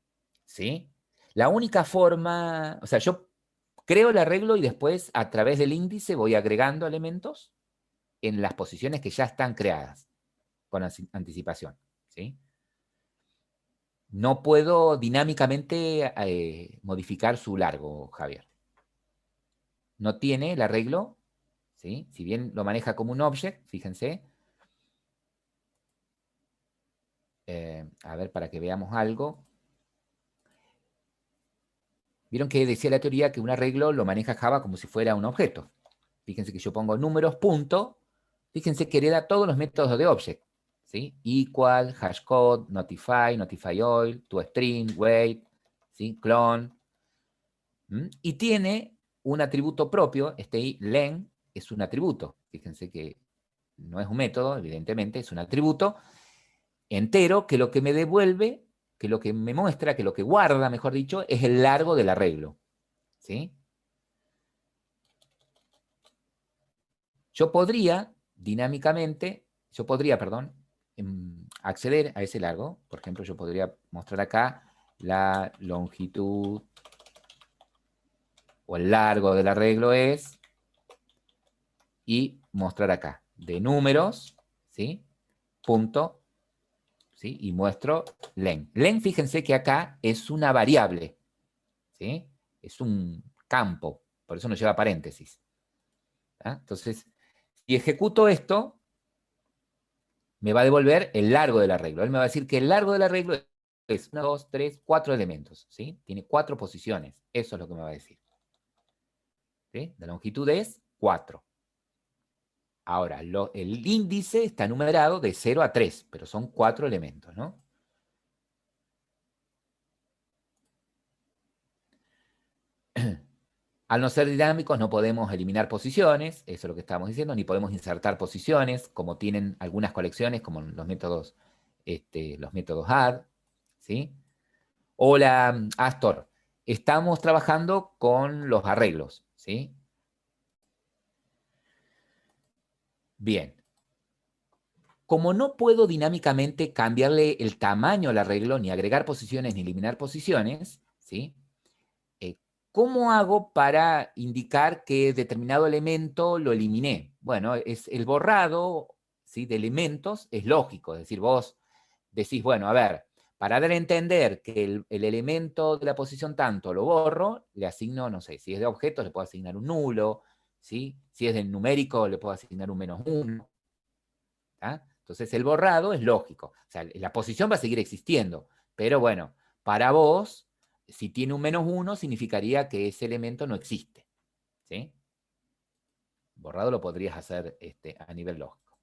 ¿sí? La única forma, o sea, yo creo el arreglo y después a través del índice voy agregando elementos en las posiciones que ya están creadas con anticipación, ¿sí? No puedo dinámicamente modificar su largo, Javier. No tiene el arreglo, ¿sí? Si bien lo maneja como un object, fíjense. A ver, para que veamos algo. Vieron que decía la teoría que un arreglo lo maneja Java como si fuera un objeto. Fíjense que yo pongo números, punto. Fíjense que hereda todos los métodos de object, ¿sí? Equal, hashcode, notify, notify all, toString, wait, ¿sí? Clone. Y tiene un atributo propio, este len es un atributo. Fíjense que no es un método, evidentemente, es un atributo entero que lo que me devuelve, que lo que me muestra, que lo que guarda, mejor dicho, es el largo del arreglo, ¿sí? Yo podría, dinámicamente, perdón, acceder a ese largo. Por ejemplo, yo podría mostrar acá la longitud o el largo del arreglo es, y mostrar acá, de números, ¿sí? Punto, ¿sí? Y muestro len. Len, fíjense que acá es una variable, ¿sí? Es un campo, por eso no lleva paréntesis. ¿Ah? Entonces, si ejecuto esto, me va a devolver el largo del arreglo. Él me va a decir que el largo del arreglo es 1, 2, 3, 4 elementos, ¿sí? Tiene 4 posiciones. Eso es lo que me va a decir. ¿Sí? La longitud es 4. Ahora, el índice está numerado de 0 a 3, pero son 4 elementos, ¿no? Al no ser dinámicos no podemos eliminar posiciones, eso es lo que estábamos diciendo, ni podemos insertar posiciones, como tienen algunas colecciones, como los métodos add, ¿sí? Hola, Astor. Estamos trabajando con los arreglos, ¿sí? Bien. Como no puedo dinámicamente cambiarle el tamaño al arreglo, ni agregar posiciones, ni eliminar posiciones, ¿sí? ¿Cómo hago para indicar que determinado elemento lo eliminé? Bueno, es el borrado, ¿sí? De elementos es lógico, es decir, vos decís, bueno, a ver, para dar a entender que el elemento de la posición tanto lo borro, le asigno, no sé, si es de objetos le puedo asignar un nulo, ¿sí? Si es del numérico le puedo asignar un -1. ¿Ah? Entonces el borrado es lógico. O sea, la posición va a seguir existiendo. Pero bueno, para vos, si tiene un -1, significaría que ese elemento no existe. ¿Sí? Borrado lo podrías hacer a nivel lógico.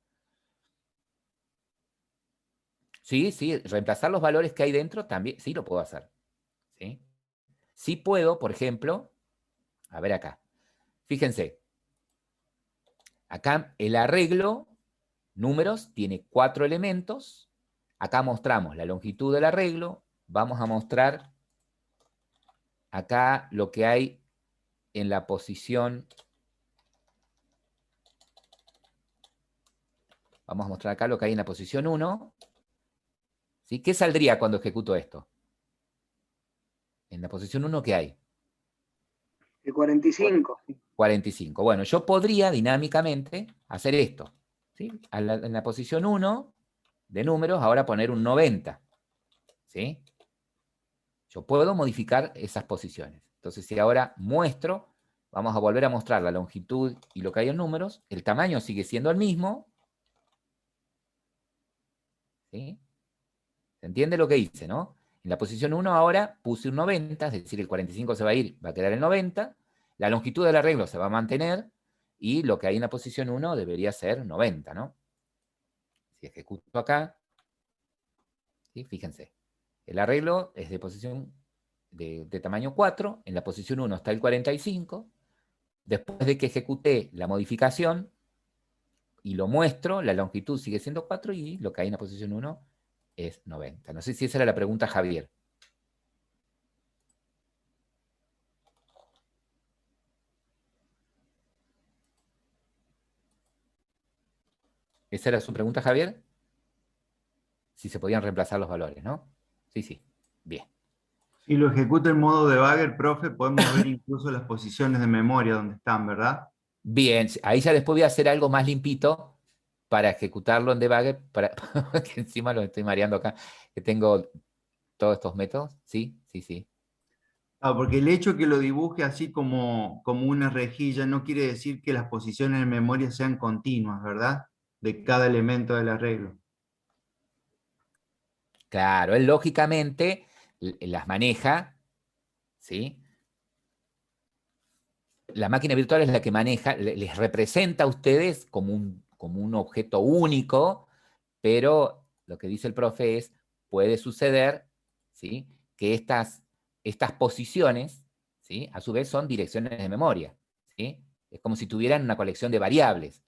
Sí, sí, reemplazar los valores que hay dentro también, sí lo puedo hacer. ¿Sí? Sí puedo, por ejemplo, a ver acá. Fíjense, acá el arreglo, números, tiene 4 elementos. Acá mostramos la longitud del arreglo. Vamos a mostrar acá lo que hay en la posición. Vamos a mostrar acá lo que hay en la posición 1. ¿Sí? ¿Qué saldría cuando ejecuto esto? En la posición 1, ¿qué hay? El 45. 45. Bueno, yo podría dinámicamente hacer esto. ¿Sí? En la posición 1 de números, ahora poner un 90. ¿Sí? Yo puedo modificar esas posiciones. Entonces, si ahora muestro, vamos a volver a mostrar la longitud y lo que hay en números, el tamaño sigue siendo el mismo. ¿Sí? ¿Se entiende lo que hice, no? En la posición 1 ahora puse un 90, es decir, el 45 se va a ir, va a quedar el 90. La longitud del arreglo se va a mantener y lo que hay en la posición 1 debería ser 90, ¿no? Si ejecuto acá, ¿sí? Fíjense, el arreglo es de posición de tamaño 4, en la posición 1 está el 45. Después de que ejecuté la modificación y lo muestro, la longitud sigue siendo 4 y lo que hay en la posición 1 es 90. No sé si esa era la pregunta, Javier. ¿Esa era su pregunta, Javier? Si se podían reemplazar los valores, ¿no? Sí, sí. Bien. Si lo ejecuto en modo debugger, profe, podemos ver incluso las posiciones de memoria donde están, ¿verdad? Bien, ahí ya después voy a hacer algo más limpito para ejecutarlo en debugger, que encima lo estoy mareando acá, que tengo todos estos métodos. Sí, sí, sí. Ah, porque el hecho que lo dibuje así como una rejilla no quiere decir que las posiciones de memoria sean continuas, ¿verdad? De cada elemento del arreglo. Claro, él lógicamente las maneja, ¿sí? La máquina virtual es la que maneja, les representa a ustedes como un objeto único, pero lo que dice el profe es, puede suceder, ¿sí? Que estas posiciones, ¿sí? A su vez son direcciones de memoria, ¿sí? Es como si tuvieran una colección de variables.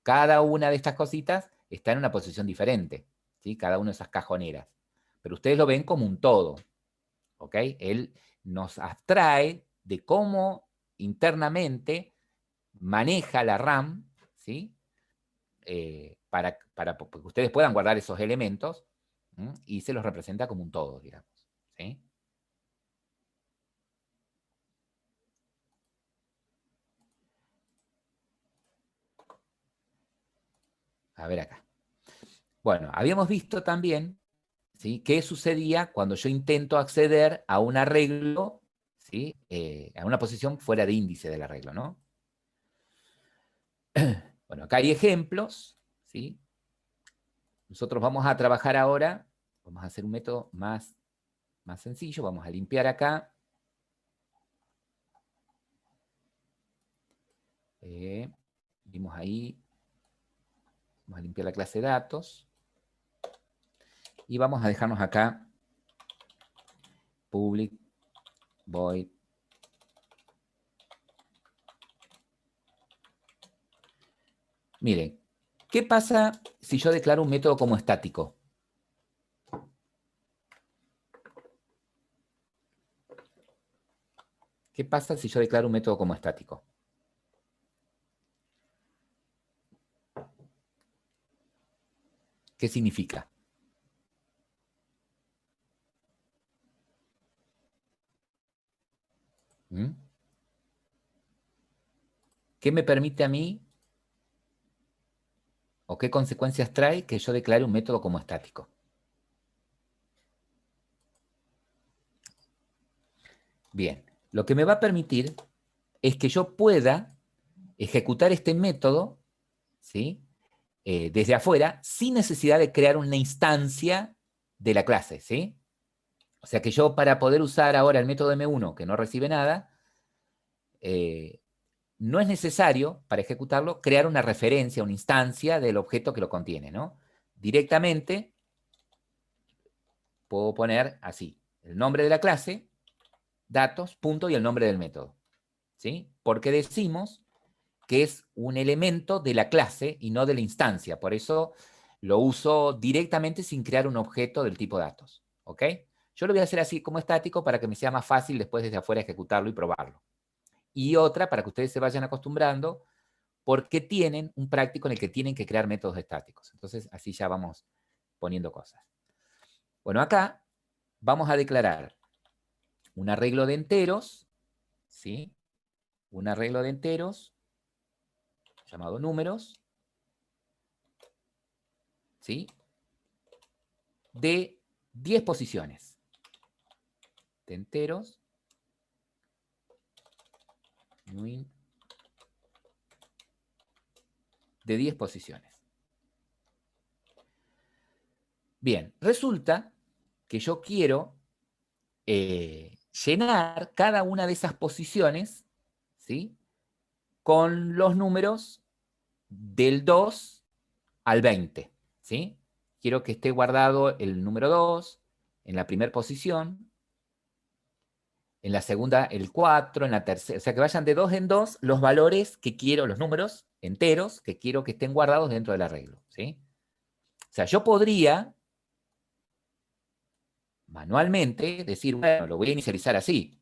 Cada una de estas cositas está en una posición diferente, ¿sí? Cada una de esas cajoneras. Pero ustedes lo ven como un todo, ¿ok? Él nos abstrae de cómo internamente maneja la RAM, ¿sí? Para que ustedes puedan guardar esos elementos, ¿m? Y se los representa como un todo, digamos. ¿Sí? A ver acá. Bueno, habíamos visto también, ¿sí? Qué sucedía cuando yo intento acceder a un arreglo, ¿sí? A una posición fuera de índice del arreglo, ¿no? Bueno, acá hay ejemplos, ¿sí? Nosotros vamos a trabajar ahora, vamos a hacer un método más sencillo, vamos a limpiar acá. Vimos ahí, vamos a limpiar la clase de datos. Y vamos a dejarnos acá public void. Miren, ¿qué pasa si yo declaro un método como estático? ¿Qué pasa si yo declaro un método como estático? ¿Qué significa? ¿Mm? ¿Qué me permite a mí o qué consecuencias trae que yo declare un método como estático? Bien, lo que me va a permitir es que yo pueda ejecutar este método, ¿sí? desde afuera sin necesidad de crear una instancia de la clase, ¿sí? O sea que yo para poder usar ahora el método M1 que no recibe nada, no es necesario para ejecutarlo crear una referencia, una instancia del objeto que lo contiene, ¿no? Directamente puedo poner así, el nombre de la clase, datos, punto y el nombre del método, ¿sí? Porque decimos que es un elemento de la clase y no de la instancia. Por eso lo uso directamente sin crear un objeto del tipo datos. ¿Ok? Yo lo voy a hacer así como estático para que me sea más fácil después desde afuera ejecutarlo y probarlo. Y otra para que ustedes se vayan acostumbrando porque tienen un práctico en el que tienen que crear métodos estáticos. Entonces así ya vamos poniendo cosas. Bueno, acá vamos a declarar un arreglo de enteros, ¿sí? Un arreglo de enteros llamado números, ¿sí? De 10 posiciones de enteros de 10 posiciones. Bien, resulta que yo quiero llenar cada una de esas posiciones, ¿sí? Con los números del 2 al 20, ¿sí? Quiero que esté guardado el número 2 en la primera posición, en la segunda el 4, en la tercera, o sea que vayan de 2 en 2 los valores que quiero, los números enteros que quiero que estén guardados dentro del arreglo, ¿sí? O sea, yo podría manualmente decir, bueno, lo voy a inicializar así,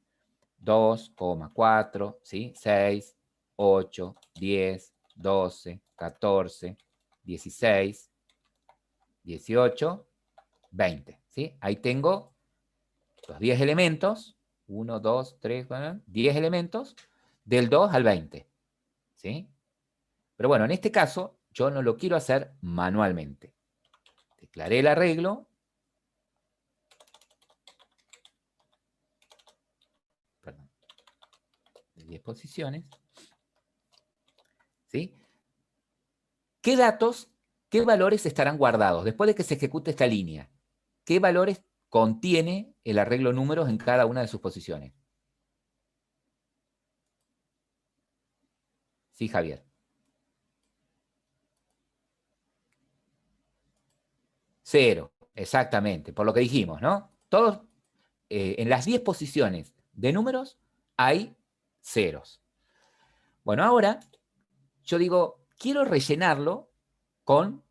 2,4, ¿sí? 6, 8, 10, 12, 14, 16, 18, 20, ¿sí? Ahí tengo los 10 elementos, 1, 2, 3, 10 elementos, del 2 al 20, ¿sí? Pero bueno, en este caso, yo no lo quiero hacer manualmente. Declaré el arreglo, perdón, de 10 posiciones, ¿sí? ¿Qué datos, qué valores estarán guardados después de que se ejecute esta línea? ¿Qué valores contiene el arreglo números en cada una de sus posiciones? Sí, Javier. 0, exactamente, por lo que dijimos, ¿no? Todos, en las 10 posiciones de números hay ceros. Bueno, ahora yo digo, quiero rellenarlo con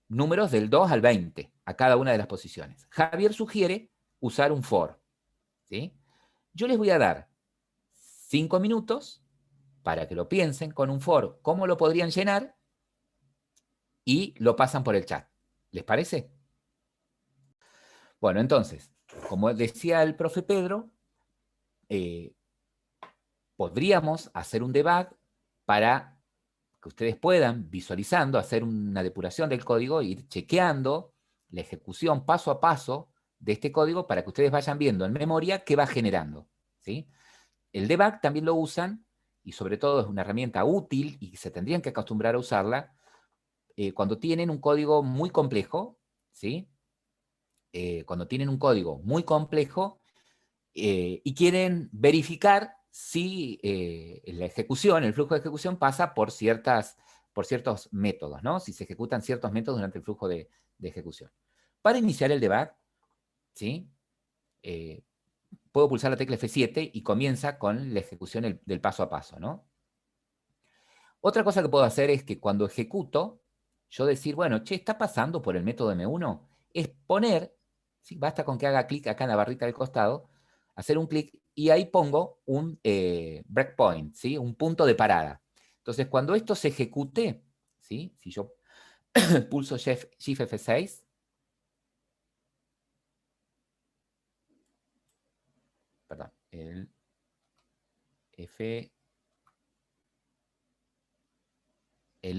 números del 2 al 20 a cada una de las posiciones. Javier sugiere usar un for, ¿sí? Yo les voy a dar 5 minutos para que lo piensen con un for, cómo lo podrían llenar y lo pasan por el chat. ¿Les parece? Bueno, entonces, como decía el profe Pedro, podríamos hacer un debug para que ustedes puedan, visualizando, hacer una depuración del código, ir chequeando la ejecución paso a paso de este código para que ustedes vayan viendo en memoria qué va generando, ¿sí? El debug también lo usan, y sobre todo es una herramienta útil y se tendrían que acostumbrar a usarla cuando tienen un código muy complejo, ¿sí? Cuando tienen un código muy complejo y quieren verificar si la ejecución, el flujo de ejecución pasa por ciertos métodos, ¿no? Si se ejecutan ciertos métodos durante el flujo de ejecución. Para iniciar el debug, ¿sí? Puedo pulsar la tecla F7 y comienza con la ejecución del paso a paso, ¿no? Otra cosa que puedo hacer es que cuando ejecuto, yo decir, bueno, che, ¿está pasando por el método M1? Es poner, ¿sí? Basta con que haga clic acá en la barrita del costado, hacer un clic y ahí pongo un breakpoint, ¿sí? Un punto de parada. Entonces, cuando esto se ejecute, ¿sí? Si yo pulso Shift F6, perdón, el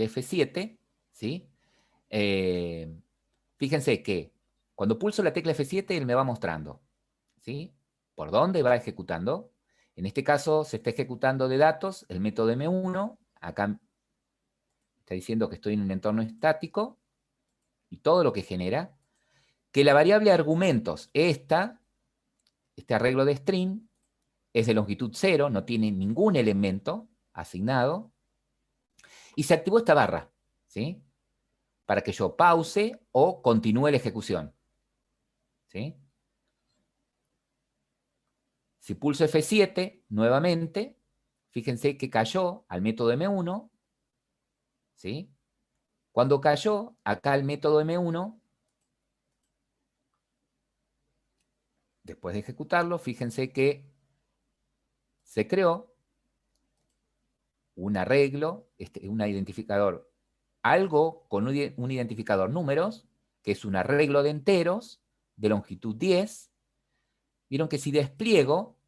F7, ¿sí? Fíjense que cuando pulso la tecla F7, él me va mostrando, ¿sí? Por dónde va ejecutando. En este caso se está ejecutando de datos el método M1. Acá está diciendo que estoy en un entorno estático, y todo lo que genera, que la variable argumentos, este arreglo de string, es de longitud 0, no tiene ningún elemento asignado, y se activó esta barra, ¿sí? Para que yo pause o continúe la ejecución, ¿sí? Si pulso F7 nuevamente, fíjense que cayó al método M1, ¿sí? Cuando cayó acá el método M1, después de ejecutarlo, fíjense que se creó un arreglo, un identificador, algo con un identificador números, que es un arreglo de enteros de longitud 10. Vieron que si despliego,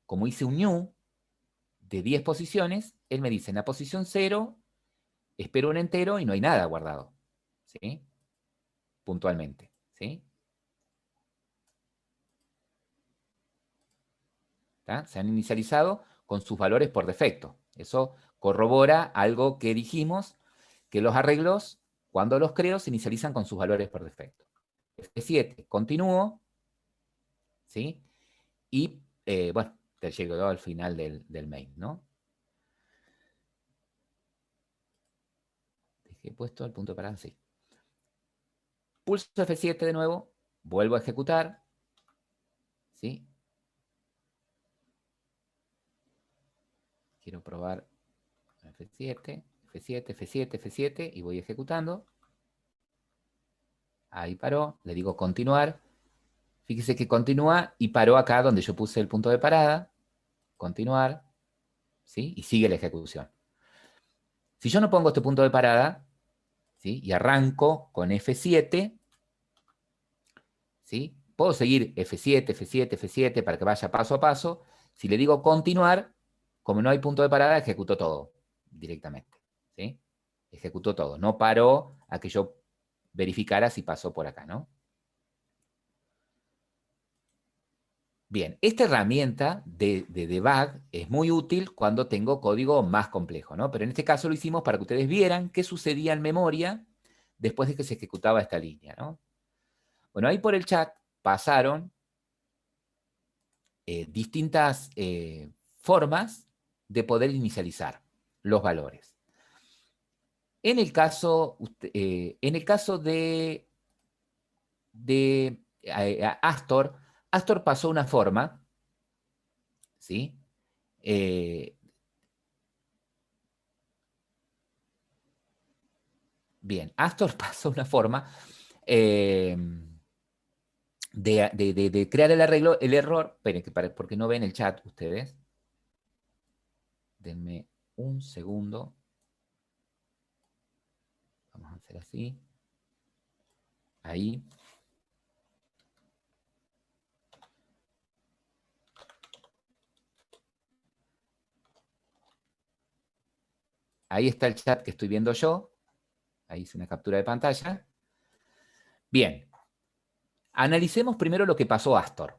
como hice un new de 10 posiciones, él me dice en la posición 0, espero un entero y no hay nada guardado, ¿sí? Puntualmente, ¿sí? ¿Tá? Se han inicializado con sus valores por defecto. Eso corrobora algo que dijimos, que los arreglos, cuando los creo, se inicializan con sus valores por defecto. F7, continúo, ¿sí? Y, bueno, te llegó al final del main, ¿no? Dejé puesto el punto de parada, sí. Pulso F7 de nuevo, vuelvo a ejecutar, ¿sí? Quiero probar F7, F7, F7, F7 y voy ejecutando. Ahí paró, le digo continuar. Fíjese que continúa y paró acá donde yo puse el punto de parada. Continuar, ¿sí? Y sigue la ejecución. Si yo no pongo este punto de parada, ¿sí? Y arranco con F7, ¿sí? Puedo seguir F7, F7, F7 para que vaya paso a paso. Si le digo continuar, como no hay punto de parada, ejecuto todo directamente, ¿sí? Ejecutó todo. No paró a que yo verificara si pasó por acá, ¿no? Bien, esta herramienta de debug es muy útil cuando tengo código más complejo, ¿no? Pero en este caso lo hicimos para que ustedes vieran qué sucedía en memoria después de que se ejecutaba esta línea, ¿no? Bueno, ahí por el chat pasaron distintas formas de poder inicializar los valores. En el caso de Astor, Astor pasó una forma, ¿sí? Bien, Astor pasó una forma de crear el arreglo, el error. Esperen, porque no ven el chat ustedes. Denme un segundo. Vamos a hacer así. Ahí. Ahí está el chat que estoy viendo yo. Ahí hice una captura de pantalla. Bien. Analicemos primero lo que pasó a Astor.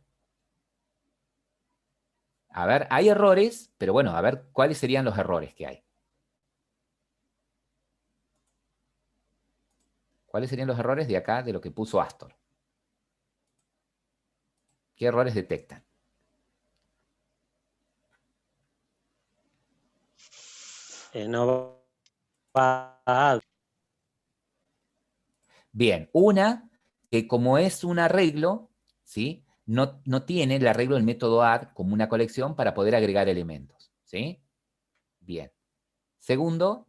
A ver, hay errores, pero bueno, a ver cuáles serían los errores que hay. ¿Cuáles serían los errores de acá, de lo que puso Astor? ¿Qué errores detectan? No va. Bien, una que como es un arreglo, ¿sí? No tiene el arreglo del método add como una colección para poder agregar elementos, ¿sí? Bien. Segundo,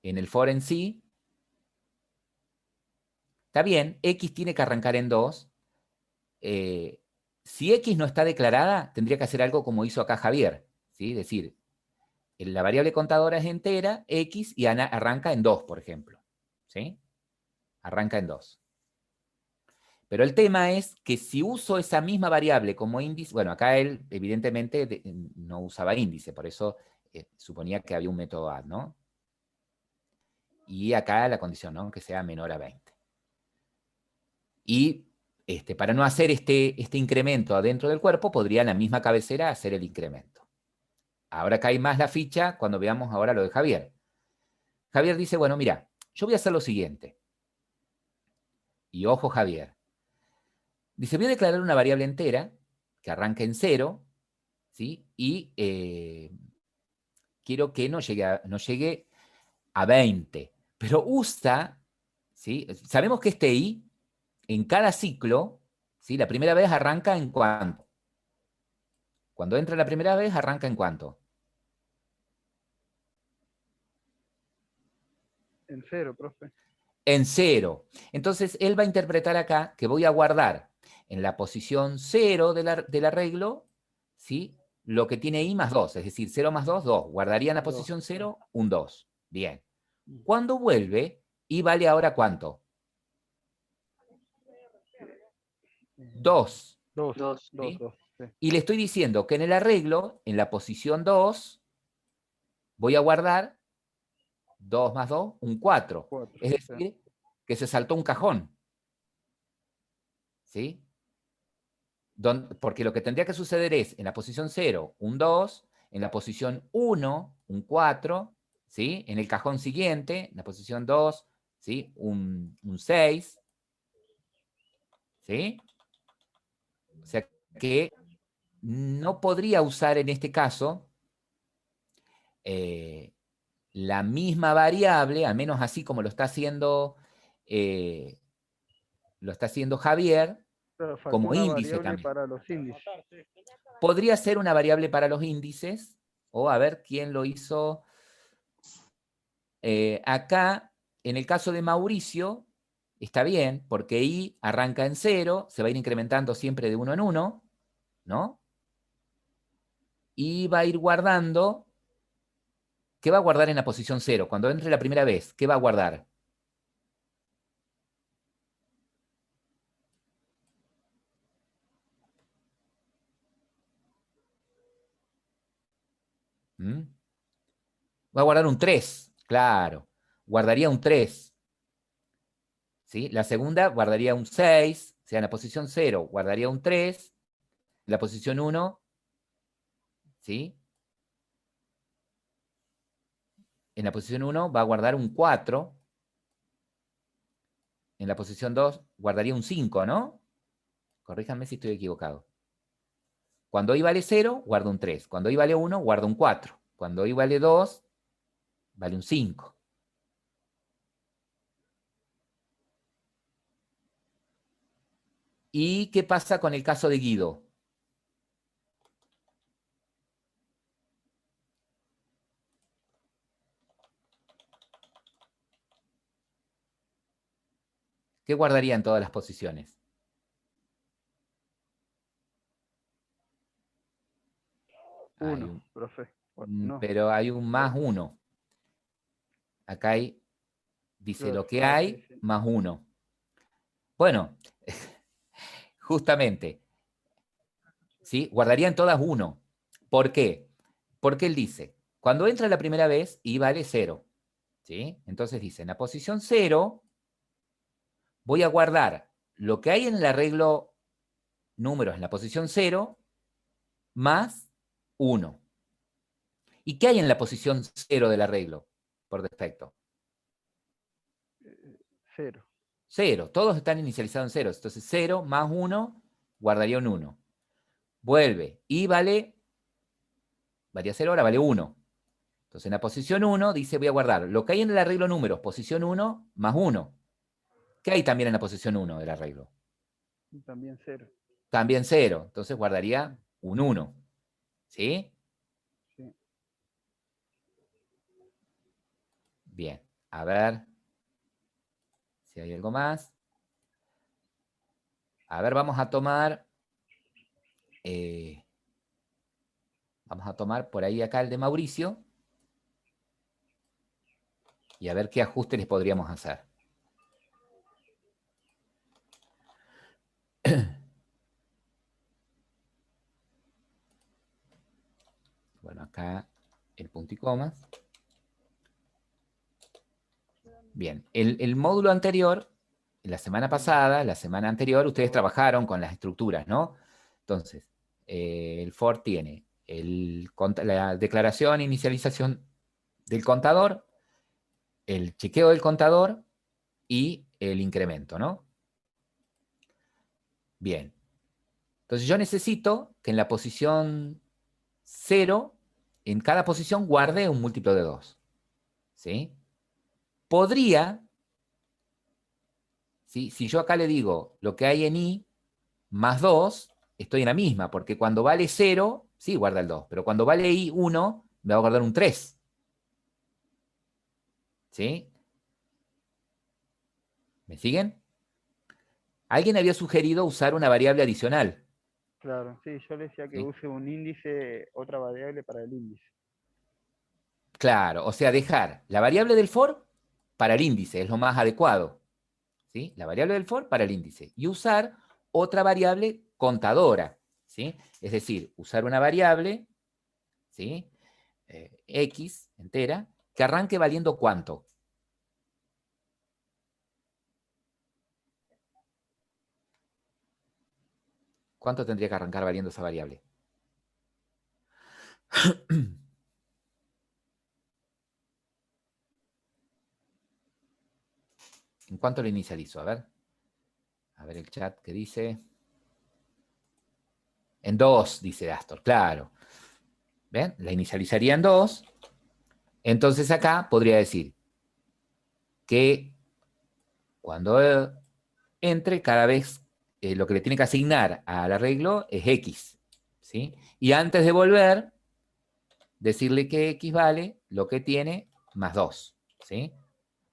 en el for en sí, está bien, X tiene que arrancar en 2. Si X no está declarada, tendría que hacer algo como hizo acá Javier, ¿sí? Es decir, la variable contadora es entera, X, y arranca en 2, por ejemplo, ¿sí? Arranca en 2. Pero el tema es que si uso esa misma variable como índice, bueno, acá él evidentemente no usaba índice, por eso suponía que había un método add, ¿no? Y acá la condición, ¿no? Que sea menor a 20. Y para no hacer este incremento adentro del cuerpo, podría en la misma cabecera hacer el incremento. ahora cae más la ficha cuando veamos ahora lo de Javier. Javier dice, bueno, mira, yo voy a hacer lo siguiente. Y ojo, Javier. Dice, voy a declarar una variable entera que arranca en 0, ¿sí? Y quiero que no llegue a 20. Pero usa, ¿sí? Sabemos que este i, en cada ciclo, ¿sí? La primera vez arranca en cuánto. Cuando entra la primera vez, arranca en cuánto. En 0, profe. En 0. Entonces, él va a interpretar acá que voy a guardar en la posición 0 del arreglo, ¿sí? Lo que tiene i más 2, es decir, 0 más 2, 2. Guardaría en la posición 0 un 2. Bien. Cuando vuelve, i vale ahora ¿cuánto? 2. 2, Dos. 2, ¿Sí? 2. Sí. Y le estoy diciendo que en el arreglo, en la posición 2, voy a guardar 2 más 2, un 4. 4. Es decir, que se saltó un cajón. ¿Sí? Porque lo que tendría que suceder es, en la posición 0, un 2, en la posición 1, un 4, ¿sí? En el cajón siguiente, en la posición 2, ¿sí? Un 6, ¿sí? O sea que no podría usar en este caso la misma variable, al menos así como lo está haciendo Javier, Pero faltó como una índice variable también. para los índices. Podría ser una variable para los índices, o a ver quién lo hizo. Acá, en el caso de Mauricio, está bien, porque i arranca en 0, se va a ir incrementando siempre de 1 en 1, ¿no? Y va a ir guardando. ¿Qué va a guardar en la posición 0? Cuando entre la primera vez, ¿qué va a guardar? ¿Mm? Va a guardar un 3, claro. Guardaría un 3. ¿Sí? La segunda guardaría un 6, o sea, en la posición 0 guardaría un 3, en la posición 1, ¿sí? En la posición 1 va a guardar un 4, en la posición 2 guardaría un 5, ¿no? Corríjanme si estoy equivocado. Cuando i vale 0, guarda un 3. Cuando i vale 1, guarda un 4. Cuando i vale 2, vale un 5. ¿Y qué pasa con el caso de Guido? ¿Qué guardaría en todas las posiciones? Uno, profe. No. Pero hay un más 1. Acá dice Claro. lo que Ah, hay sí, sí. más 1. Bueno, justamente, ¿sí? Guardarían todas 1. ¿Por qué? Porque él dice, cuando entra la primera vez, i vale 0. ¿Sí? Entonces dice, en la posición 0, voy a guardar lo que hay en el arreglo números en la posición 0 más 1. ¿Y qué hay en la posición 0 del arreglo por defecto? 0. 0. Todos están inicializados en 0. Entonces 0 más 1 guardaría un 1. Vuelve. Y valía 0, ahora vale 1. Entonces en la posición 1 dice voy a guardar lo que hay en el arreglo números, posición 1 más 1. ¿Qué hay también en la posición 1 del arreglo? También 0. También 0. Entonces guardaría un 1. ¿Sí? Sí. Bien. A ver si hay algo más. A ver, vamos a tomar por ahí acá el de Mauricio y a ver qué ajustes les podríamos hacer. Bueno, acá el punto y comas. Bien, el módulo anterior, la semana pasada, la semana anterior, ustedes trabajaron con las estructuras, ¿no? Entonces, el for tiene la declaración, inicialización del contador, el chequeo del contador y el incremento, ¿no? Bien. Entonces yo necesito que en la posición 0, en cada posición guarde un múltiplo de 2. ¿Sí? Podría, ¿sí? Si yo acá le digo lo que hay en I más 2, estoy en la misma, porque cuando vale 0, sí, guarda el 2, pero cuando vale I 1, me va a guardar un 3. ¿Sí? ¿Me siguen? Alguien había sugerido usar una variable adicional. Claro, sí, yo le decía que ¿Sí? use un índice, otra variable para el índice. Claro, o sea, dejar la variable del for para el índice, es lo más adecuado. ¿Sí? La variable del for para el índice. Y usar otra variable contadora. ¿Sí? Es decir, usar una variable, ¿sí? X entera, que arranque valiendo ¿cuánto? ¿Cuánto tendría que arrancar valiendo esa variable? ¿En cuánto lo inicializo? A ver el chat que dice. En 2, dice Astor, claro. ¿Ven? La inicializaría en 2. Entonces acá podría decir que cuando entre, cada vez lo que le tiene que asignar al arreglo es X. ¿Sí? Y antes de volver, decirle que X vale lo que tiene más 2. ¿Sí?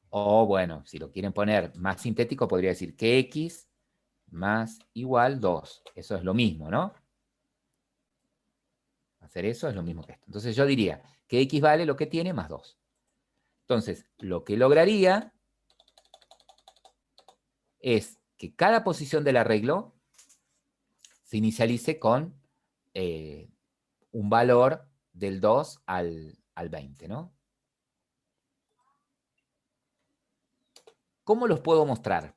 O bueno, si lo quieren poner más sintético, podría decir que X más igual 2. Eso es lo mismo, ¿no? Hacer eso es lo mismo que esto. Entonces yo diría que X vale lo que tiene más 2. Entonces, lo que lograría es que cada posición del arreglo se inicialice con un valor del 2 al 20, ¿no? ¿Cómo los puedo mostrar?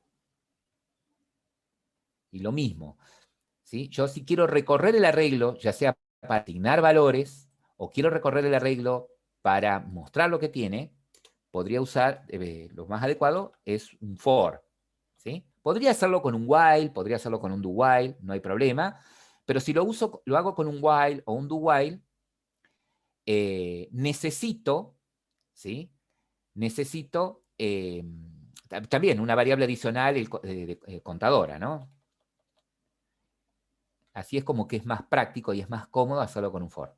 Y lo mismo, ¿sí? Yo si quiero recorrer el arreglo, ya sea para asignar valores o quiero recorrer el arreglo para mostrar lo que tiene, podría usar, lo más adecuado es un for, ¿sí? Podría hacerlo con un while, podría hacerlo con un do while, no hay problema, pero si lo hago con un while o un do while, necesito, ¿sí? Necesito también una variable adicional contadora, ¿no? Así es como que es más práctico y es más cómodo hacerlo con un for.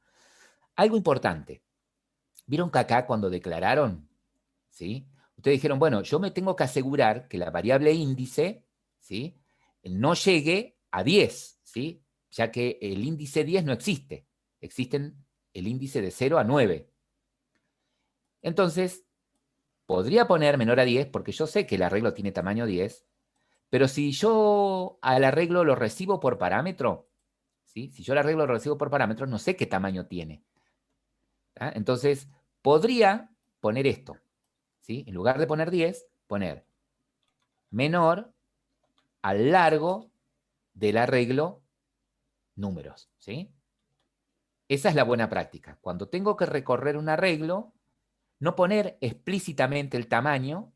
Algo importante. ¿Vieron que acá cuando declararon, ¿sí? Ustedes dijeron, bueno, yo me tengo que asegurar que la variable índice, ¿sí? No llegue a 10, ¿sí? Ya que el índice 10 no existe. Existen el índice de 0 a 9. Entonces, podría poner menor a 10 porque yo sé que el arreglo tiene tamaño 10, pero si yo al arreglo lo recibo por parámetro, ¿sí? Si yo el arreglo lo recibo por parámetro, no sé qué tamaño tiene. ¿Ah? Entonces, podría poner esto, ¿sí? En lugar de poner 10, poner menor al largo del arreglo números, ¿sí? Esa es la buena práctica. Cuando tengo que recorrer un arreglo, no poner explícitamente el tamaño,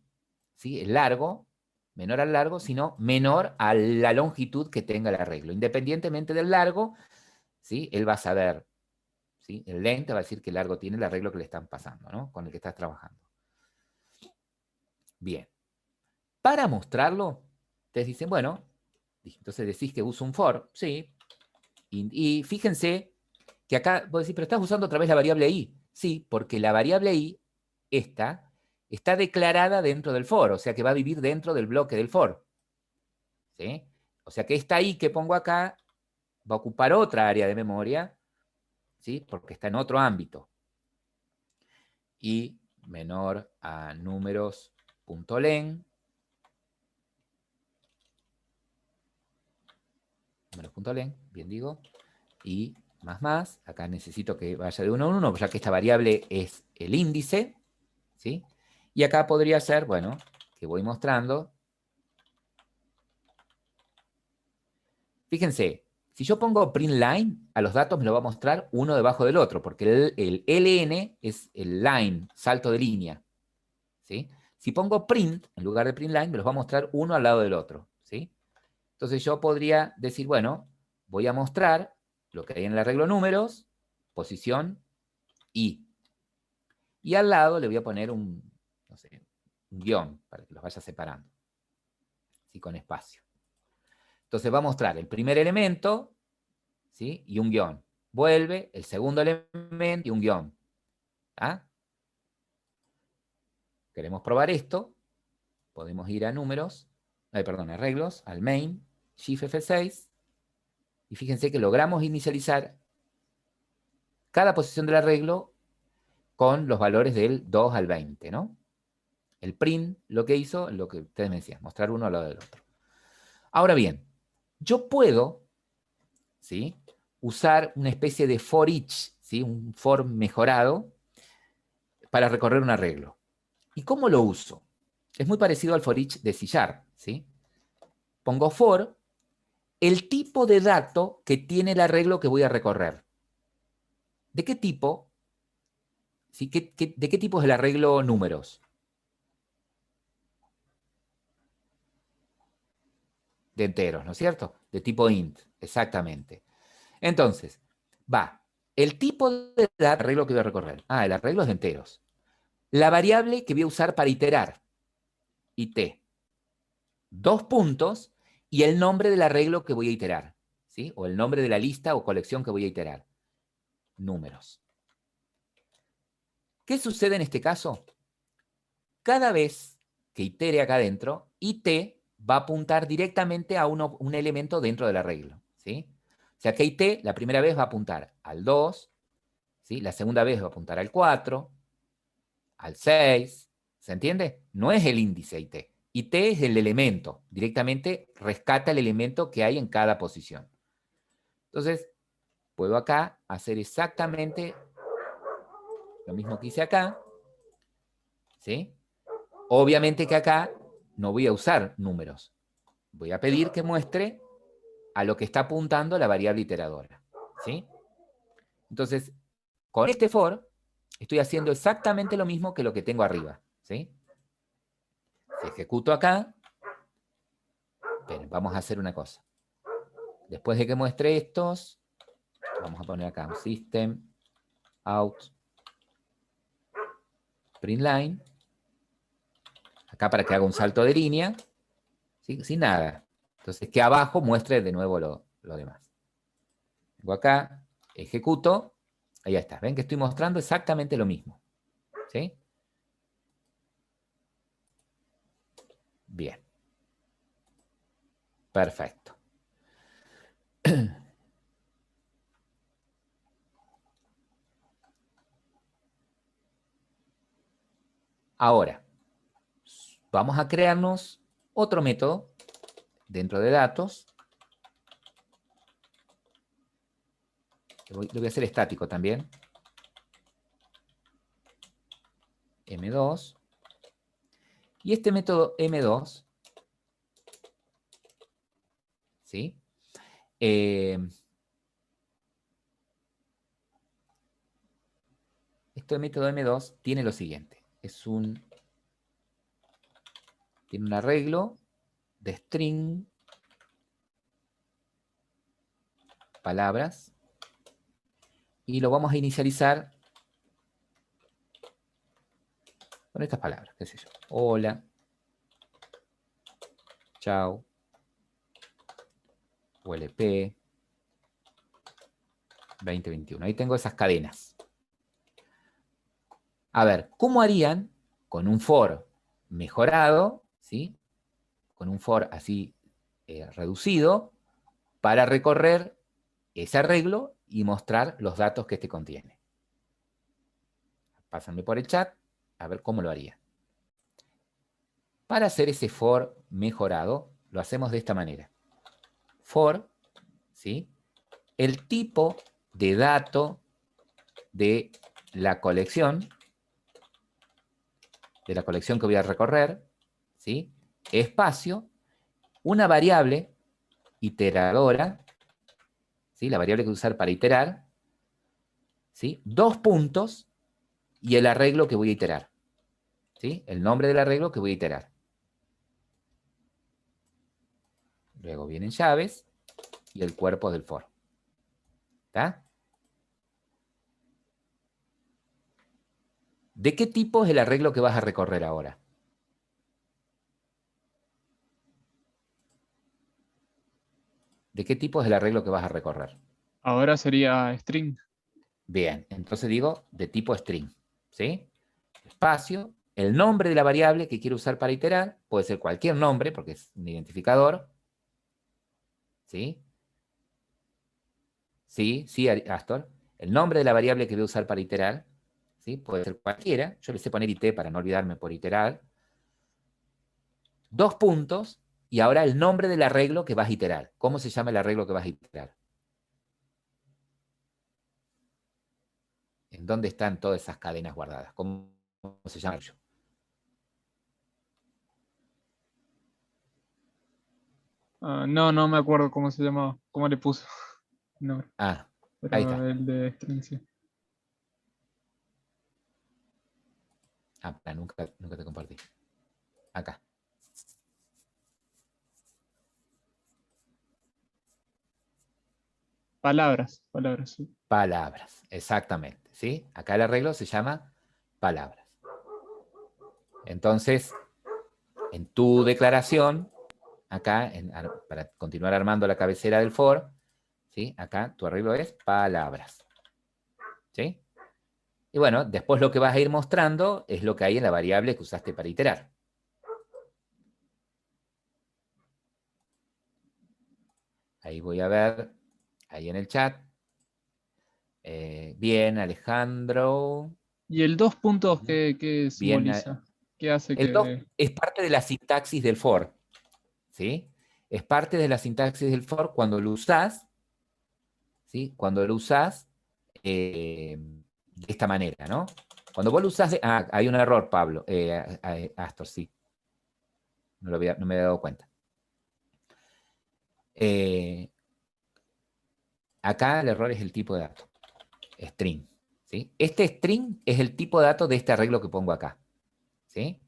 ¿sí? El largo, menor al largo, sino menor a la longitud que tenga el arreglo. Independientemente del largo, ¿sí? Él va a saber, ¿sí? El length va a decir qué largo tiene el arreglo que le están pasando, ¿no? Con el que estás trabajando. Bien. Para mostrarlo, ustedes dicen, bueno, entonces decís que uso un for, sí, y fíjense que acá vos decís, pero estás usando otra vez la variable i. Sí, porque la variable i, esta, está declarada dentro del for, o sea que va a vivir dentro del bloque del for. ¿Sí? O sea que esta i que pongo acá va a ocupar otra área de memoria, ¿sí? Porque está en otro ámbito. Y menor a números.len. Números.len, bien digo. Y más, acá necesito que vaya de 1 en 1, ya que esta variable es el índice, ¿sí? Y acá podría ser, bueno, que voy mostrando. Fíjense, Si yo pongo print line, a los datos me lo va a mostrar uno debajo del otro, porque el ln es el line, salto de línea. ¿Sí? Si pongo print, en lugar de print line, me los va a mostrar uno al lado del otro. ¿Sí? Entonces yo podría decir, bueno, voy a mostrar lo que hay en el arreglo números, posición i. Y al lado le voy a poner un guión para que los vaya separando. ¿Sí? Con espacio. Entonces va a mostrar el primer elemento, ¿sí? Y un guión. Vuelve el segundo elemento y un guión. ¿Ah? Queremos probar esto. Podemos ir a números, arreglos, al main, Shift F6. Y fíjense que logramos inicializar cada posición del arreglo con los valores del 2 al 20, ¿no? El print lo que hizo, lo que ustedes me decían, mostrar uno al lado del otro. Ahora bien, yo puedo, ¿sí?, usar una especie de for each, ¿sí?, un for mejorado para recorrer un arreglo. ¿Y cómo lo uso? Es muy parecido al for each de C#, ¿sí? Pongo for el tipo de dato que tiene el arreglo que voy a recorrer. ¿De qué tipo? ¿Sí? ¿De qué tipo es el arreglo números? De enteros, ¿no es cierto? De tipo int, exactamente. Entonces, va, el tipo de arreglo que voy a recorrer. Ah, el arreglo es de enteros. La variable que voy a usar para iterar, it. 2 puntos y el nombre del arreglo que voy a iterar, ¿sí? O el nombre de la lista o colección que voy a iterar. Números. ¿Qué sucede en este caso? Cada vez que itere acá adentro, it va a apuntar directamente a un elemento dentro del arreglo, ¿sí? O sea que it la primera vez va a apuntar al 2, ¿sí? La segunda vez va a apuntar al 4, al 6, ¿se entiende? No es el índice IT. IT es el elemento, directamente rescata el elemento que hay en cada posición. Entonces, puedo acá hacer exactamente lo mismo que hice acá, ¿sí? Obviamente que acá no voy a usar números. Voy a pedir que muestre a lo que está apuntando la variable iteradora, ¿sí? Entonces, con este for, estoy haciendo exactamente lo mismo que lo que tengo arriba, ¿sí? Si ejecuto acá, bien, vamos a hacer una cosa. Después de que muestre estos, vamos a poner acá un system, out, print line, acá para que haga un salto de línea, ¿sí? Sin nada. Entonces, que abajo muestre de nuevo lo demás. Vengo acá, ejecuto, ahí está. Ven que estoy mostrando exactamente lo mismo, ¿sí? Bien. Perfecto. Ahora, vamos a crearnos otro método dentro de datos. Lo voy a hacer estático también. M2. Y este método M2, ¿sí? Este método M2 tiene lo siguiente. Tiene un arreglo de string, palabras, y lo vamos a inicializar con estas palabras, qué sé yo. Hola, chao, ULP, 2021. Ahí tengo esas cadenas. A ver, ¿cómo harían con un for mejorado, ¿sí? Con un for así reducido, para recorrer ese arreglo y mostrar los datos que este contiene? Pásenme por el chat a ver cómo lo haría. Para hacer ese for mejorado, lo hacemos de esta manera. For, ¿sí?, el tipo de dato de la colección que voy a recorrer, ¿sí?, espacio, una variable iteradora, ¿sí? La variable que voy a usar para iterar, ¿sí? 2 puntos y el arreglo que voy a iterar, ¿sí? El nombre del arreglo que voy a iterar. Luego vienen llaves y el cuerpo del for. ¿Está? ¿De qué tipo es el arreglo que vas a recorrer ahora? ¿De qué tipo es el arreglo que vas a recorrer? Ahora sería string. Bien, entonces digo de tipo string, ¿sí? Espacio, el nombre de la variable que quiero usar para iterar, puede ser cualquier nombre, porque es un identificador, ¿sí? Sí, sí, Astor. El nombre de la variable que voy a usar para iterar, ¿sí? Puede ser cualquiera, yo le sé poner it para no olvidarme por iterar. 2 puntos, y ahora el nombre del arreglo que vas a iterar. ¿Cómo se llama el arreglo que vas a iterar? ¿En dónde están todas esas cadenas guardadas? ¿Cómo se llama ello? No, no me acuerdo cómo se llamaba, cómo le puso. No, Ah, pero ahí está. el de string sí. Ah, nunca te compartí. Acá. Palabras, sí. Palabras, exactamente, ¿sí? Acá el arreglo se llama palabras. Entonces, en tu declaración, acá, para continuar armando la cabecera del for, ¿sí? Acá tu arreglo es palabras, ¿sí? Y bueno, después lo que vas a ir mostrando es lo que hay en la variable que usaste para iterar. Ahí voy a ver, ahí en el chat. Bien, Alejandro. ¿Y el 2 puntos que Bien, simboliza? ¿Qué hace el 2 que...? es parte de la sintaxis del for, ¿sí? Es parte de la sintaxis del for cuando lo usás, ¿sí? Cuando lo usás de esta manera, ¿no? Cuando vos lo usás... hay un error, Pablo. Astor, sí. No me había dado cuenta. Acá el error es el tipo de dato. String, ¿sí? Este string es el tipo de dato de este arreglo que pongo acá, ¿sí?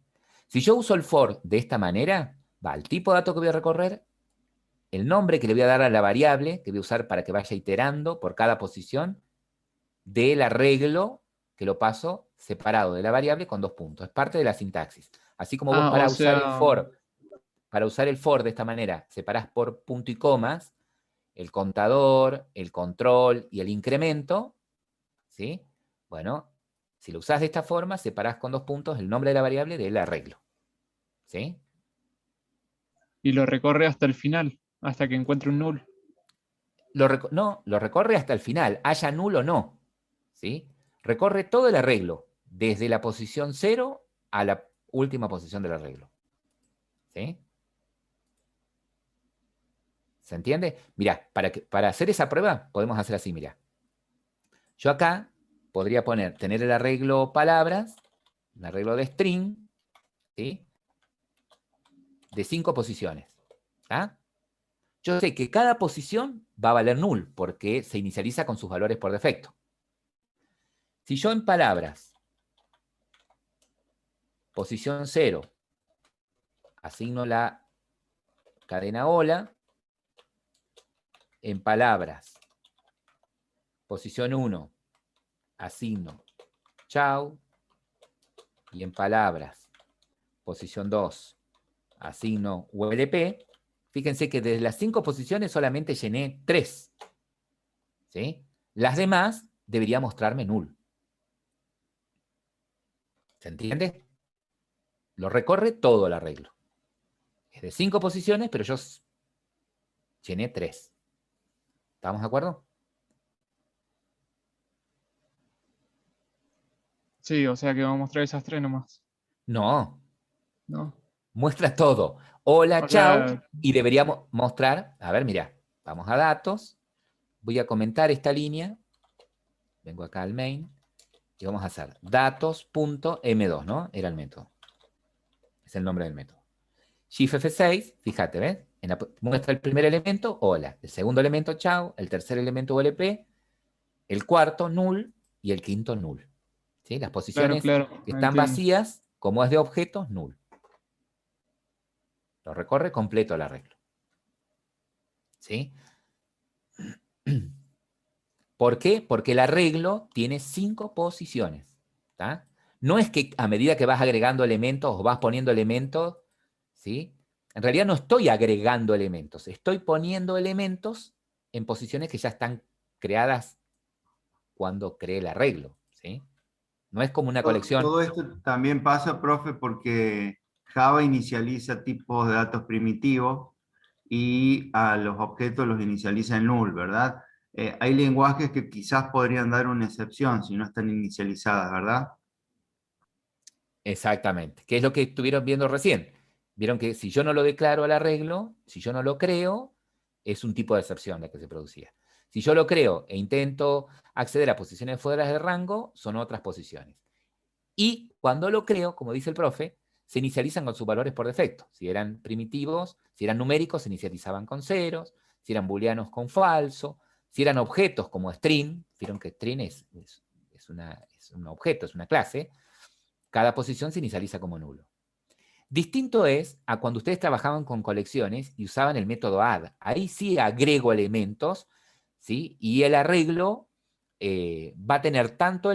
Si yo uso el for de esta manera, va el tipo de dato que voy a recorrer, el nombre que le voy a dar a la variable que voy a usar para que vaya iterando por cada posición del arreglo que lo paso separado de la variable con 2 puntos. Es parte de la sintaxis. Así como vos o para usar el sea, for de esta manera, separás por punto y comas el contador, el control y el incremento, ¿sí? Bueno, si lo usás de esta forma, separás con 2 puntos el nombre de la variable del arreglo, ¿sí? y lo recorre hasta el final, hasta que encuentre un null. No, lo recorre hasta el final, haya nulo o no, ¿sí? Recorre todo el arreglo, desde la posición 0 a la última posición del arreglo, ¿sí? ¿Se entiende? Mirá, para hacer esa prueba podemos hacer así, mirá. Yo acá podría tener el arreglo palabras, un arreglo de string, ¿sí? De 5 posiciones, ¿ah? Yo sé que cada posición va a valer null, porque se inicializa con sus valores por defecto. Si yo en palabras, posición 0, asigno la cadena hola, en palabras, posición 1, asigno chau, y en palabras, posición 2, asigno ULP, fíjense que desde las 5 posiciones solamente llené 3, ¿sí? Las demás debería mostrarme null. ¿Se entiende? Lo recorre todo el arreglo. Es de 5 posiciones, pero yo llené 3. ¿Estamos de acuerdo? Sí, o sea que vamos a mostrar esas 3 nomás, No, ¿no? muestra todo. Hola, O chao, sea, y deberíamos mostrar, a ver, mira, vamos a datos, voy a comentar esta línea, vengo acá al main, y vamos a hacer datos.m2, ¿no? Era el método. Es el nombre del método. Shift F6, fíjate, ¿ves? muestra el primer elemento, hola. El segundo elemento, chao. El tercer elemento, ULP. El cuarto, null. Y el quinto, null. ¿Sí? Las posiciones Claro, que están entiendo. vacías, como es de objetos, null. Lo recorre completo el arreglo. ¿Sí? ¿Por qué? Porque el arreglo tiene 5 posiciones. ¿Tá? No es que a medida que vas agregando elementos o vas poniendo elementos, ¿sí? En realidad no estoy agregando elementos, estoy poniendo elementos en posiciones que ya están creadas cuando creé el arreglo. ¿Sí? No es como una colección. Todo esto también pasa, profe, porque Java inicializa tipos de datos primitivos y a los objetos los inicializa en null, ¿verdad? Hay lenguajes que quizás podrían dar una excepción si no están inicializadas, ¿verdad? Exactamente, que es lo que estuvieron viendo recién. Vieron que si yo no lo declaro al arreglo, si yo no lo creo, es un tipo de excepción la que se producía. Si yo lo creo e intento acceder a posiciones fuera de rango, son otras posiciones. Y cuando lo creo, como dice el profe, se inicializan con sus valores por defecto. Si eran primitivos, si eran numéricos, se inicializaban con ceros, si eran booleanos con falso, si eran objetos como string, vieron que string es un objeto, es una clase, cada posición se inicializa como nulo. Distinto es a cuando ustedes trabajaban con colecciones y usaban el método add. Ahí sí agrego elementos, ¿sí? Y el arreglo va a tener tantos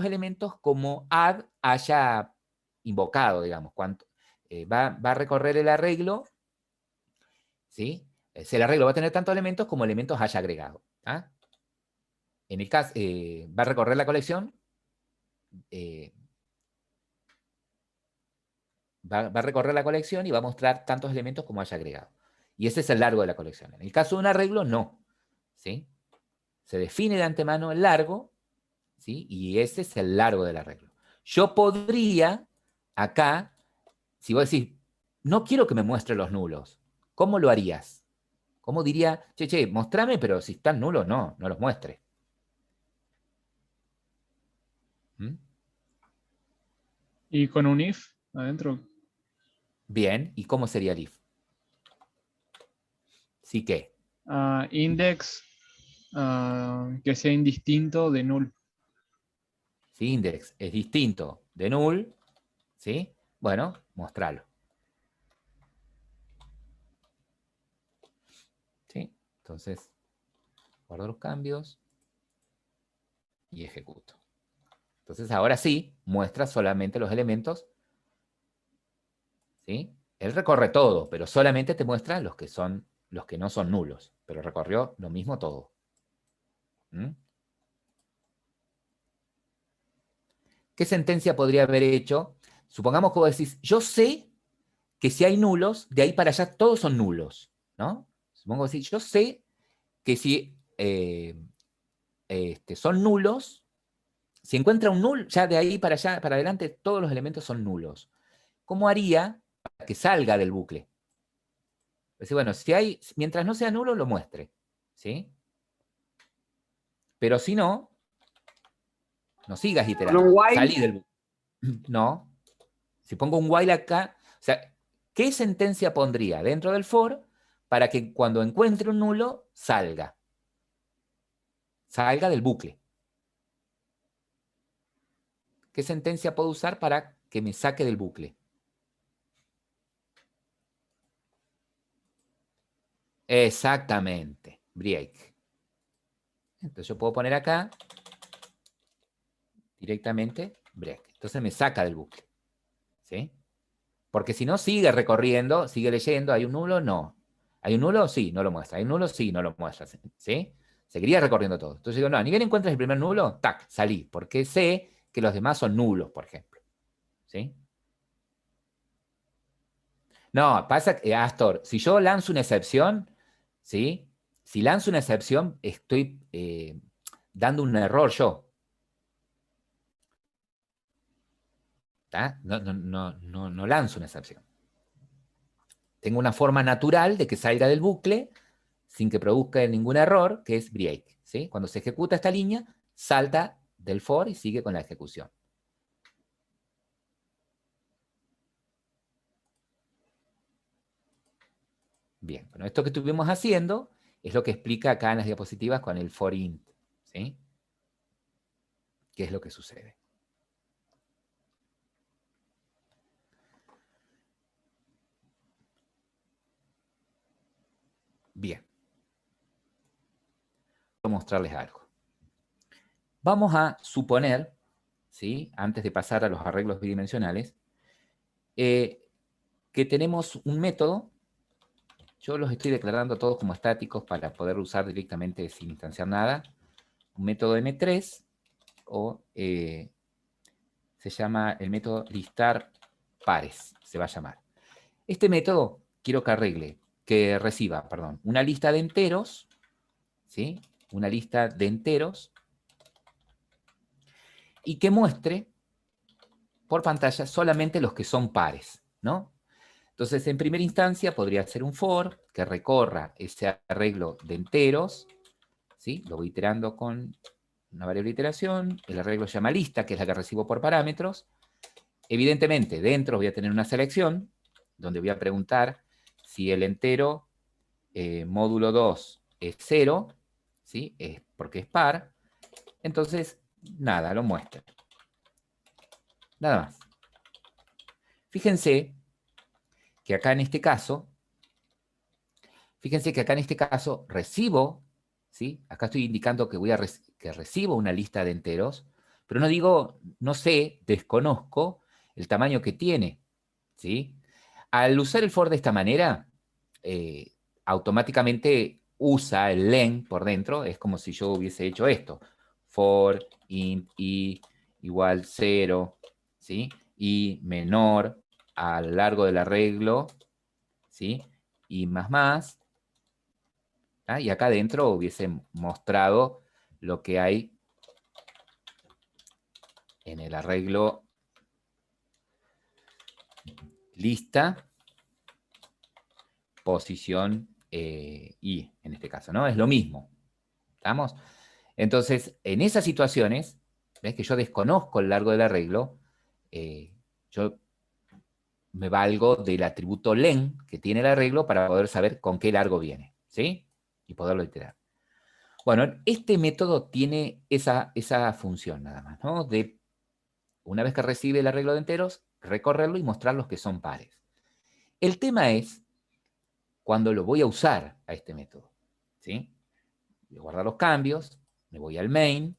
elementos como add haya invocado, digamos. Va a recorrer el arreglo, ¿sí? El arreglo va a tener tantos elementos como elementos haya agregado. ¿Ah? En el caso, va a recorrer la colección, va a recorrer la colección y va a mostrar tantos elementos como haya agregado. Y ese es el largo de la colección. En el caso de un arreglo, no. ¿Sí? Se define de antemano el largo, ¿sí? Y ese es el largo del arreglo. Yo podría, acá, si vos decís, no quiero que me muestre los nulos, ¿cómo lo harías? ¿Cómo diría, che, mostrame, pero si están nulos, no los muestre? ¿Mm? Y con un if adentro. Bien, ¿y cómo sería el if? ¿Sí qué? Index que sea indistinto de null. Si index es distinto de null, ¿sí? Bueno, mostralo. ¿Sí? Entonces, guardo los cambios y ejecuto. Entonces, ahora sí, muestra solamente los elementos. ¿Sí? Él recorre todo, pero solamente te muestra los que no son nulos. Pero recorrió lo mismo todo. ¿Mm? ¿Qué sentencia podría haber hecho? Supongamos que vos decís, yo sé que si hay nulos, de ahí para allá todos son nulos, ¿no? Supongo que yo sé que si son nulos, si encuentra un null, ya de ahí para allá, para adelante, todos los elementos son nulos. ¿Cómo haría para que salga del bucle? Decir, bueno, mientras no sea nulo, lo muestre, ¿sí? Pero si no, no sigas Con iterando. un while, Salí del bucle. No. Si pongo un while acá, o sea, ¿qué sentencia pondría dentro del for para que cuando encuentre un nulo, salga? Salga del bucle. ¿Qué sentencia puedo usar para que me saque del bucle? Exactamente, break. Entonces yo puedo poner acá directamente break. Entonces me saca del bucle. ¿Sí? Porque si no, sigue recorriendo, sigue leyendo. ¿Hay un nulo? No. ¿Hay un nulo? Sí, no lo muestra. ¿Hay un nulo? Sí, no lo muestra. ¿Sí? Seguiría recorriendo todo. Entonces digo, no, ni bien encuentras el primer nulo, tac, salí. Porque sé que los demás son nulos, por ejemplo. ¿Sí? No, pasa que, Astor, si yo lanzo una excepción, ¿sí? Si lanzo una excepción, estoy dando un error yo. ¿Tá? No lanzo una excepción. Tengo una forma natural de que salga del bucle sin que produzca ningún error, que es break. ¿Sí? Cuando se ejecuta esta línea, salta del for y sigue con la ejecución. Bien, bueno, esto que estuvimos haciendo es lo que explica acá en las diapositivas con el for int, ¿sí? ¿Qué es lo que sucede? Bien. Voy a mostrarles algo. Vamos a suponer, ¿sí? Antes de pasar a los arreglos bidimensionales, que tenemos un método. Yo los estoy declarando todos como estáticos para poder usar directamente sin instanciar nada. Un método M3 o se llama el método listar pares, se va a llamar. Este método quiero que reciba, perdón, una lista de enteros, ¿sí? Una lista de enteros y que muestre por pantalla solamente los que son pares, ¿no? Entonces, en primera instancia podría ser un for que recorra ese arreglo de enteros, ¿sí? Lo voy iterando con una variable iteración, el arreglo se llama lista, que es la que recibo por parámetros. Evidentemente, dentro voy a tener una selección, donde voy a preguntar si el entero módulo 2 es 0, ¿sí? Es porque es par. Entonces, nada, lo muestro. Nada más. Fíjense que acá en este caso, recibo, ¿sí? Acá estoy indicando que que recibo una lista de enteros, pero no digo, no sé, desconozco el tamaño que tiene, ¿sí? Al usar el for de esta manera, automáticamente usa el len por dentro, es como si yo hubiese hecho esto. For int i igual 0, ¿sí? Y menor a lo largo del arreglo, ¿sí? Y más, ¿ah? Y acá adentro hubiese mostrado lo que hay en el arreglo lista, posición i, en este caso, ¿no? Es lo mismo, ¿estamos? Entonces, en esas situaciones, ves que yo desconozco el largo del arreglo, yo me valgo del atributo len que tiene el arreglo para poder saber con qué largo viene, ¿sí? Y poderlo iterar. Bueno, este método tiene esa función nada más, ¿no? De, una vez que recibe el arreglo de enteros, recorrerlo y mostrar los que son pares. El tema es cuando lo voy a usar a este método, ¿sí? Voy a guardar los cambios, me voy al main,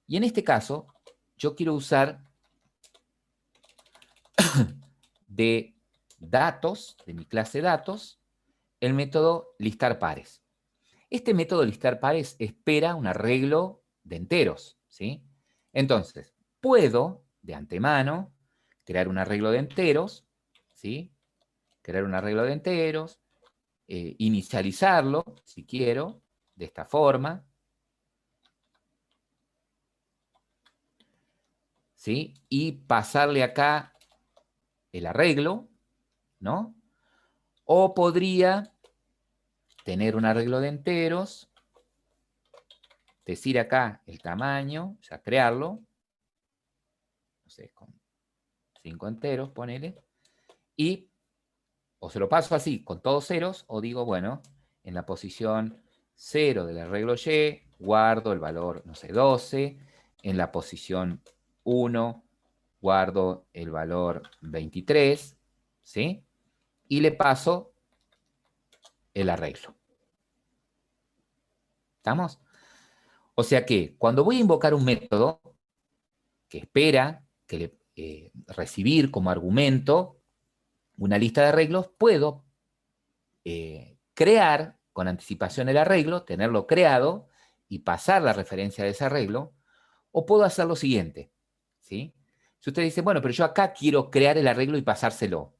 y en este caso, yo quiero usar de datos, de mi clase datos, el método listar pares. Este método listar pares espera un arreglo de enteros, ¿sí? Entonces, puedo, de antemano, crear un arreglo de enteros, ¿sí? Crear un arreglo de enteros, inicializarlo, si quiero, de esta forma, ¿sí? Y pasarle acá el arreglo, ¿no? O podría tener un arreglo de enteros, decir acá el tamaño, o sea, crearlo, no sé, con 5 enteros, ponele, y o se lo paso así, con todos ceros, o digo, bueno, en la posición 0 del arreglo Y, guardo el valor, no sé, 12, en la posición 1, guardo el valor 23, ¿sí? Y le paso el arreglo. ¿Estamos? O sea que cuando voy a invocar un método que espera recibir como argumento una lista de arreglos, puedo crear con anticipación el arreglo, tenerlo creado y pasar la referencia de ese arreglo, o puedo hacer lo siguiente, ¿sí? Si usted dice, bueno, pero yo acá quiero crear el arreglo y pasárselo,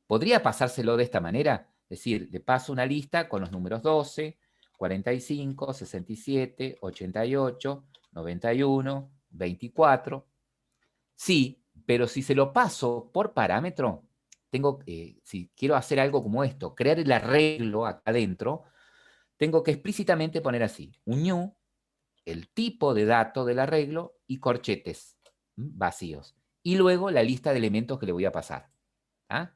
¿podría pasárselo de esta manera? Es decir, le paso una lista con los números 12, 45, 67, 88, 91, 24. Sí, pero si se lo paso por parámetro, si quiero hacer algo como esto, crear el arreglo acá adentro, tengo que explícitamente poner así, un new, el tipo de dato del arreglo y corchetes vacíos. Y luego la lista de elementos que le voy a pasar. ¿Ah?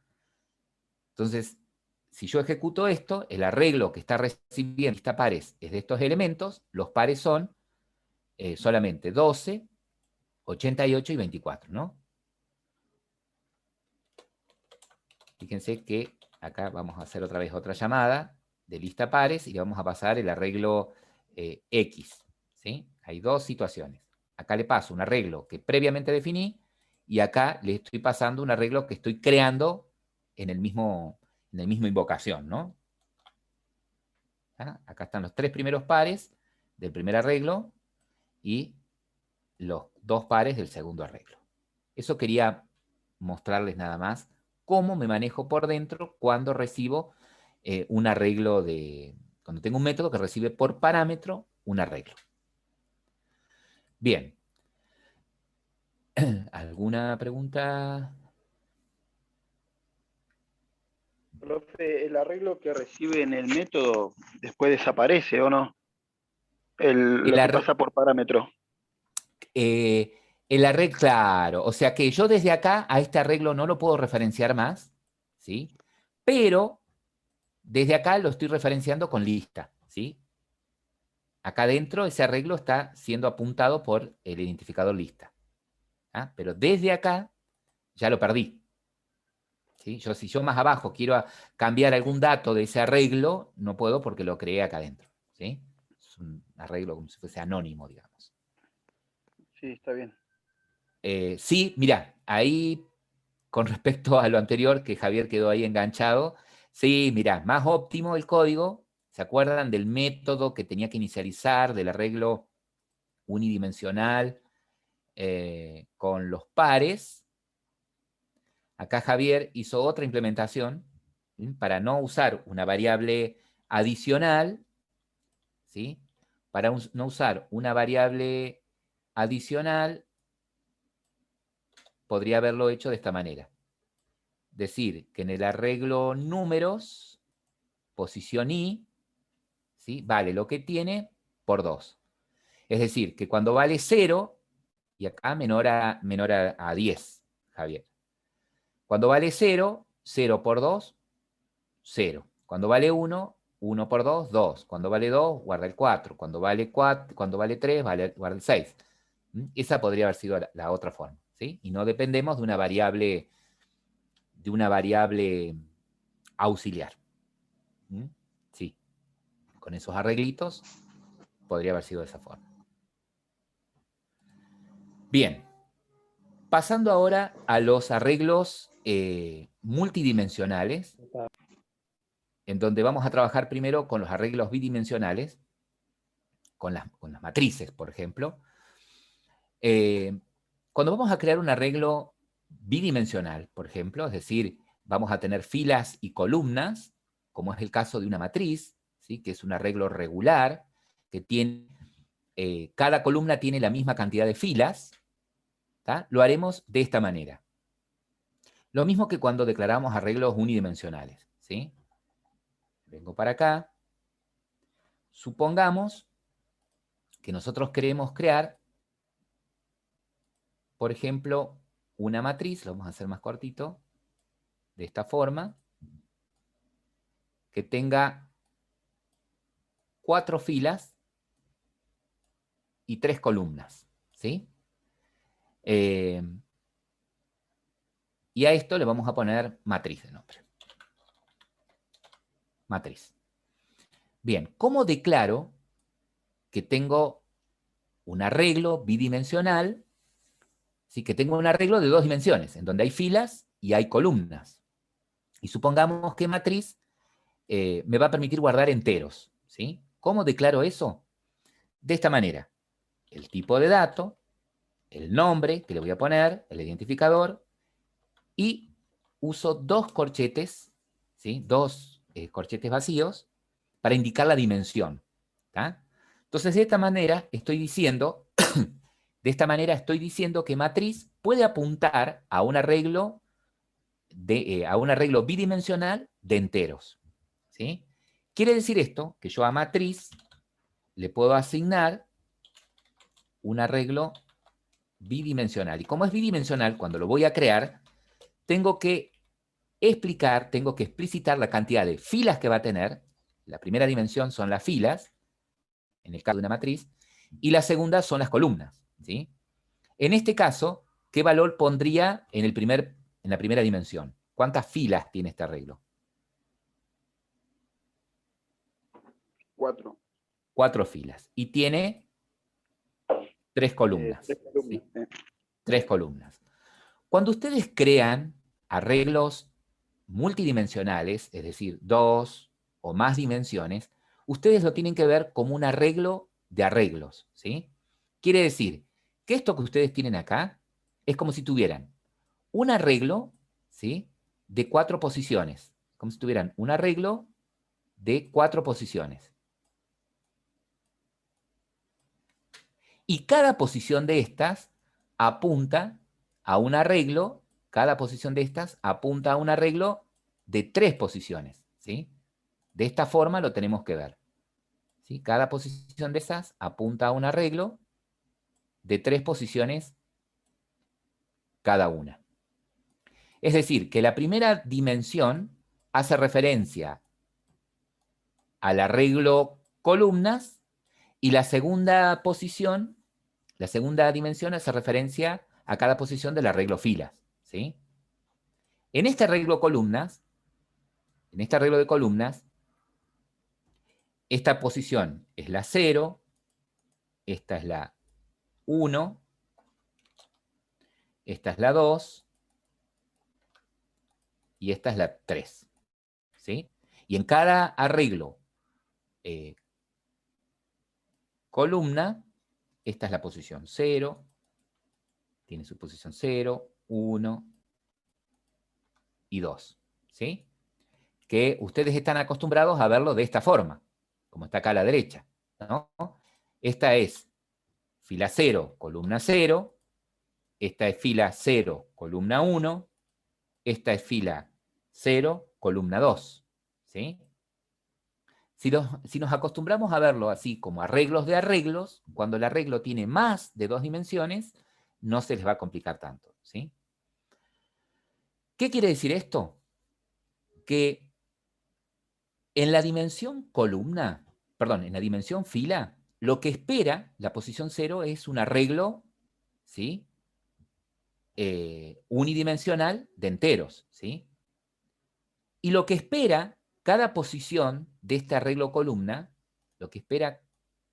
Entonces, si yo ejecuto esto, el arreglo que está recibiendo lista pares es de estos elementos, los pares son solamente 12, 88 y 24, ¿no? Fíjense que acá vamos a hacer otra vez otra llamada de lista pares y le vamos a pasar el arreglo X, ¿sí? Hay dos situaciones. Acá le paso un arreglo que previamente definí y acá le estoy pasando un arreglo que estoy creando en el mismo invocación, ¿no? ¿Ah? Acá están los tres primeros pares del primer arreglo y los dos pares del segundo arreglo. Eso quería mostrarles nada más cómo me manejo por dentro cuando recibo un arreglo cuando tengo un método que recibe por parámetro un arreglo. Bien. ¿Alguna pregunta? Profe, ¿el arreglo que recibe en el método después desaparece o no? Lo que pasa por parámetro. El arreglo, claro. O sea que yo desde acá a este arreglo no lo puedo referenciar más, ¿sí? Pero desde acá lo estoy referenciando con lista, ¿sí? Acá adentro ese arreglo está siendo apuntado por el identificador lista. ¿Ah? Pero desde acá ya lo perdí. ¿Sí? Si yo más abajo quiero cambiar algún dato de ese arreglo, no puedo porque lo creé acá adentro. ¿Sí? Es un arreglo como si fuese anónimo, digamos. Sí, está bien. Sí, mira, ahí con respecto a lo anterior, que Javier quedó ahí enganchado, sí, mira, más óptimo el código. ¿Se acuerdan del método que tenía que inicializar, del arreglo unidimensional con los pares? Acá Javier hizo otra implementación, ¿sí? Para no usar una variable adicional, ¿sí? Para no usar una variable adicional, podría haberlo hecho de esta manera. Decir que en el arreglo números, posición i, ¿sí? Vale lo que tiene por 2. Es decir, que cuando vale 0, y acá menor a 10, Javier. Cuando vale 0, 0 por 2, 0. Cuando vale 1, 1 por 2, 2. Cuando vale 2, guarda el 4. Cuando vale 3, guarda el 6. Esa podría haber sido la otra forma, ¿sí? Y no dependemos de una variable auxiliar. Sí. Con esos arreglitos podría haber sido de esa forma. Bien. Pasando ahora a los arreglos multidimensionales, en donde vamos a trabajar primero con los arreglos bidimensionales, con las matrices, por ejemplo. Cuando vamos a crear un arreglo bidimensional, por ejemplo, es decir, vamos a tener filas y columnas, como es el caso de una matriz, ¿sí? Que es un arreglo regular, que tiene, cada columna tiene la misma cantidad de filas, ¿tá? Lo haremos de esta manera. Lo mismo que cuando declaramos arreglos unidimensionales, ¿sí? Vengo para acá. Supongamos que nosotros queremos crear, por ejemplo, una matriz, lo vamos a hacer más cortito, de esta forma, que tenga 4 filas y 3 columnas, ¿sí? Y a esto le vamos a poner matriz de nombre. Matriz. Bien, ¿cómo declaro que tengo un arreglo bidimensional? ¿Sí? Que tengo un arreglo de 2 dimensiones, en donde hay filas y hay columnas. Y supongamos que matriz me va a permitir guardar enteros, ¿sí? ¿Cómo declaro eso? De esta manera. El tipo de dato, el nombre que le voy a poner, el identificador, y uso 2 corchetes, ¿sí? 2 corchetes vacíos para indicar la dimensión. ¿Tá? Entonces, de esta manera estoy diciendo que matriz puede apuntar a un arreglo bidimensional de enteros. ¿Sí? Quiere decir esto que yo a matriz le puedo asignar un arreglo bidimensional. Y como es bidimensional, cuando lo voy a crear, tengo que explicar, tengo que explicitar la cantidad de filas que va a tener. La primera dimensión son las filas, en el caso de una matriz, y la segunda son las columnas, ¿sí? En este caso, ¿qué valor pondría en la primera dimensión? ¿Cuántas filas tiene este arreglo? 4. 4 filas. Y tiene 3 columnas. 3 columnas. ¿Sí? 3 columnas. Cuando ustedes crean arreglos multidimensionales, es decir, 2 o más dimensiones, ustedes lo tienen que ver como un arreglo de arreglos, ¿sí? Quiere decir que esto que ustedes tienen acá es como si tuvieran un arreglo, ¿sí?, de 4 posiciones, como si tuvieran un arreglo de 4 posiciones. Y cada posición de estas apunta a un arreglo, cada posición de estas apunta a un arreglo de 3 posiciones, ¿sí? De esta forma lo tenemos que ver, ¿sí? Cada posición de esas apunta a un arreglo de 3 posiciones cada una. Es decir, que la primera dimensión hace referencia al arreglo columnas y la segunda posición, la segunda dimensión hace referencia a cada posición del arreglo filas, ¿sí? En este arreglo de columnas, esta posición es la 0, esta es la 1, esta es la 2 y esta es la 3, ¿sí? Y en cada arreglo columna, esta es la posición 0, tiene su posición 0, 1 y 2, ¿sí? Que ustedes están acostumbrados a verlo de esta forma, como está acá a la derecha, ¿no? Esta es fila 0, columna 0, esta es fila 0, columna 1, esta es fila 0, columna 2, ¿sí? Si nos acostumbramos a verlo así como arreglos de arreglos, cuando el arreglo tiene más de 2 dimensiones, no se les va a complicar tanto, ¿sí? ¿Qué quiere decir esto? Que en la dimensión columna, perdón, en la dimensión fila, lo que espera la posición 0 es un arreglo, ¿sí?, unidimensional de enteros, ¿sí? Y lo que espera cada posición de este arreglo columna, lo que espera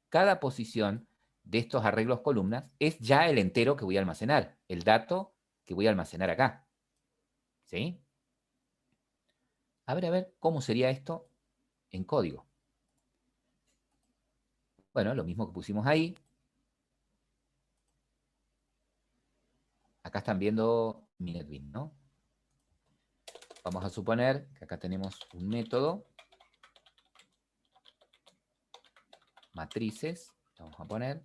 cada posición de estos arreglos columnas es ya el entero que voy a almacenar, el dato que voy a almacenar acá, ¿sí? A ver, ¿cómo sería esto en código? Bueno, lo mismo que pusimos ahí. Acá están viendo mi NetBeans, ¿no? Vamos a suponer que acá tenemos un método, matrices, vamos a poner.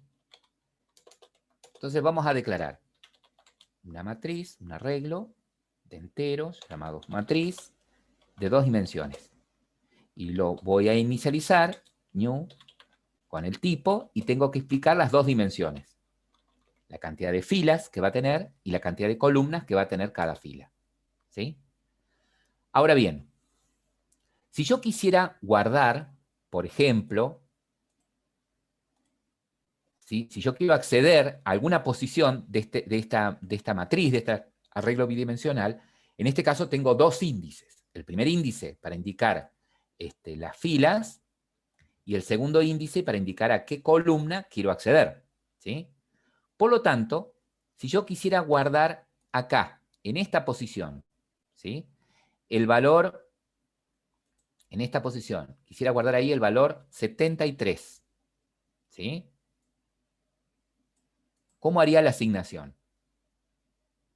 Entonces vamos a declarar una matriz, un arreglo de enteros, llamados matriz, de 2 dimensiones. Y lo voy a inicializar, new, con el tipo, y tengo que explicar las 2 dimensiones. La cantidad de filas que va a tener y la cantidad de columnas que va a tener cada fila, ¿sí? Ahora bien, si yo quisiera guardar, por ejemplo, ¿sí?, si yo quiero acceder a alguna posición de esta matriz, de este arreglo bidimensional, en este caso tengo 2 índices. El primer índice para indicar las filas y el segundo índice para indicar a qué columna quiero acceder, ¿sí? Por lo tanto, si yo quisiera guardar acá, en esta posición, ¿sí?, el valor, en esta posición, quisiera guardar ahí el valor 73, ¿sí? ¿Cómo haría la asignación?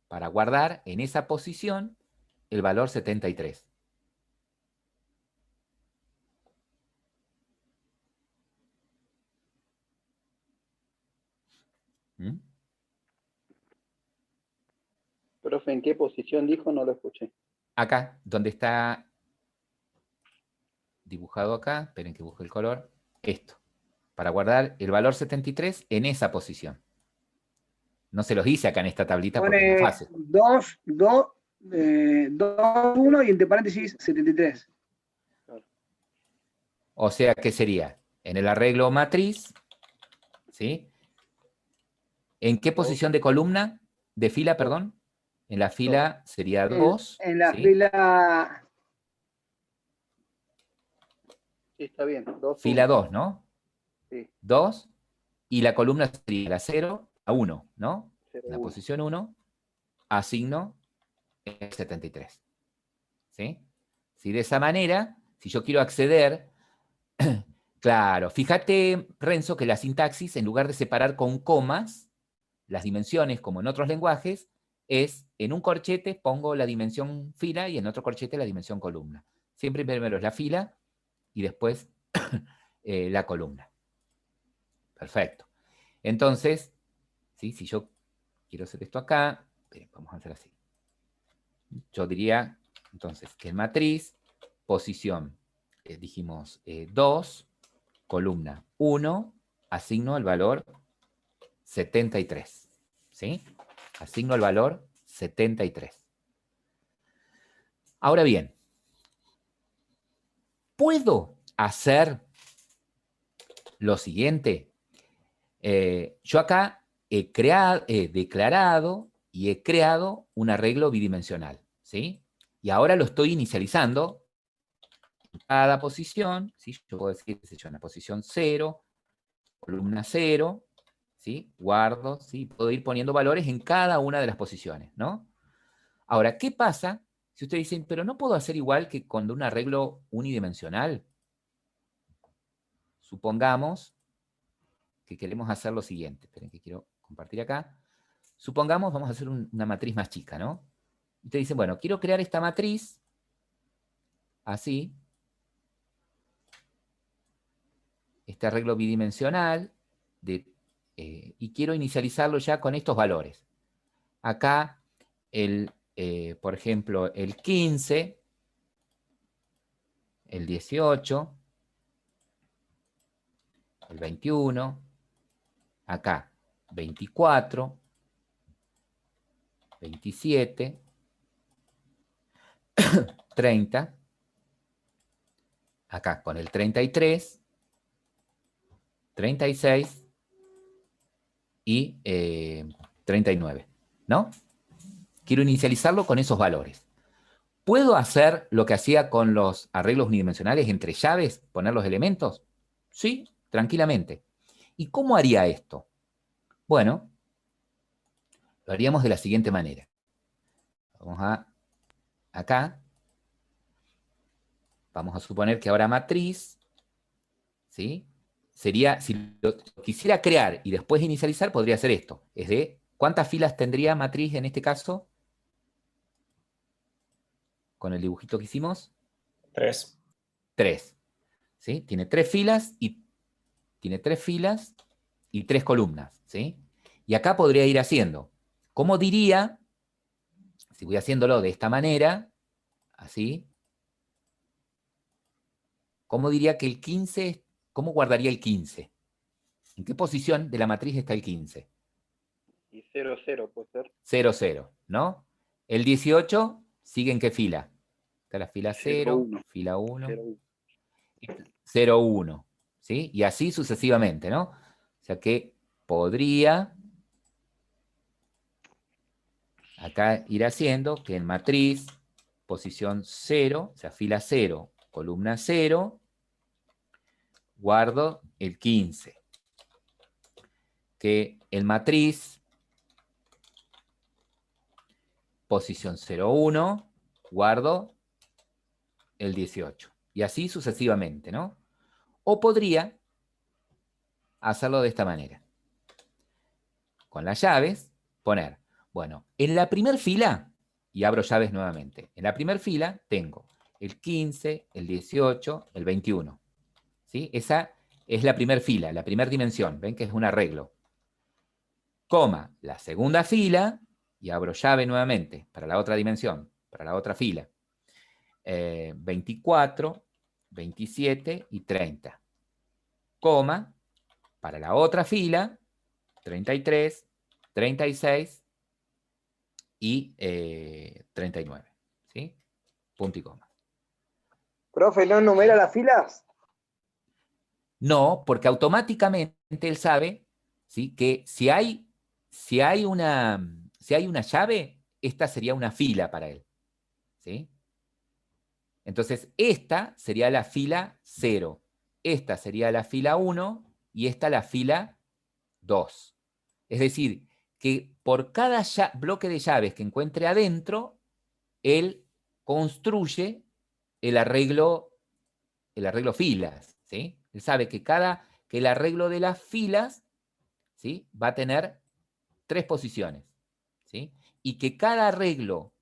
Para guardar en esa posición el valor 73. ¿Mm? Profe, ¿en qué posición dijo? No lo escuché. Acá, donde está dibujado acá, esperen que busque el color, esto, para guardar el valor 73 en esa posición. No se los hice acá en esta tablita porque es Pone fácil. 2, 1 y entre paréntesis 73. O sea, ¿qué sería? En el arreglo matriz, ¿sí? ¿En qué posición de columna? De fila, perdón. En la fila sería 2. En la ¿sí? fila... Sí, está bien. 2, Fila 1. 2, ¿no? Sí. 2. Y la columna sería la 0 a 1, ¿no? 0, En la 1. posición 1, asigno el 73. ¿Sí? Si de esa manera, si yo quiero acceder, claro, fíjate, Renzo, que la sintaxis, en lugar de separar con comas, las dimensiones, como en otros lenguajes, es en un corchete pongo la dimensión fila y en otro corchete la dimensión columna. Siempre primero es la fila y después la columna. Perfecto. Entonces, ¿sí? Si yo quiero hacer esto acá, vamos a hacer así. Yo diría, entonces, que en matriz, posición, dijimos 2, columna 1, asigno el valor 73. ¿Sí? Asigno el valor 73. Ahora bien, ¿puedo hacer lo siguiente? Yo acá he declarado y he creado un arreglo bidimensional, ¿sí? Y ahora lo estoy inicializando en cada posición, ¿sí? Yo puedo decir, qué sé yo, en la posición 0, columna 0, ¿sí? Guardo, ¿sí? Puedo ir poniendo valores en cada una de las posiciones, ¿no? Ahora, ¿qué pasa si ustedes dicen, pero no puedo hacer igual que con un arreglo unidimensional? Supongamos que queremos hacer lo siguiente. Esperen que quiero compartir acá. Supongamos, vamos a hacer una matriz más chica, ¿no? Ustedes dicen, bueno, quiero crear esta matriz, así, este arreglo bidimensional, y quiero inicializarlo ya con estos valores. Acá, por ejemplo, el 15, el 18, el 21, acá 24, 27, 30, acá con el 33, 36 y 39, ¿no? Quiero inicializarlo con esos valores. ¿Puedo hacer lo que hacía con los arreglos unidimensionales entre llaves, poner los elementos? Sí, tranquilamente. ¿Y cómo haría esto? Bueno, lo haríamos de la siguiente manera. Vamos acá. Vamos a suponer que ahora matriz, ¿sí? Sería, si lo quisiera crear y después inicializar, podría ser esto. Es de, ¿cuántas filas tendría matriz en este caso? Con el dibujito que hicimos. 3. 3. ¿Sí? Tiene 3 filas y 3 columnas, ¿sí? Y acá podría ir haciendo, ¿cómo diría, si voy haciéndolo de esta manera, así, cómo diría que el 15, cómo guardaría el 15? ¿En qué posición de la matriz está el 15? Y 0, 0 puede ser. 0, 0, ¿no? El 18, ¿sigue en qué fila? Está la fila 0, 1. fila 1, 0, 1. 0, 1, ¿sí? Y así sucesivamente, ¿no? O sea que podría acá ir haciendo que en matriz, posición 0, o sea, fila 0, columna 0, guardo el 15. Que en matriz, posición 0, 1, guardo el 18. Y así sucesivamente, ¿no? O podría hacerlo de esta manera. Con las llaves, poner, bueno, en la primera fila, y abro llaves nuevamente, en la primera fila tengo el 15, el 18, el 21. ¿Sí? Esa es la primera fila, la primera dimensión. Ven que es un arreglo. Coma, la segunda fila, y abro llave nuevamente para la otra dimensión, para la otra fila. 24, 27 y 30. Coma, para la otra fila, 33, 36 y 39. ¿Sí? Punto y coma. Profe, ¿no numera las filas? No, porque automáticamente él sabe, ¿sí?, que si hay una llave, esta sería una fila para él. ¿Sí? Entonces, esta sería la fila 0. Esta sería la fila 1 y esta la fila 2. Es decir, que por cada bloque de llaves que encuentre adentro, él construye el arreglo filas. ¿Sí? Él sabe que el arreglo de las filas, ¿sí?, va a tener 3 posiciones. ¿Sí? Y que cada arreglo,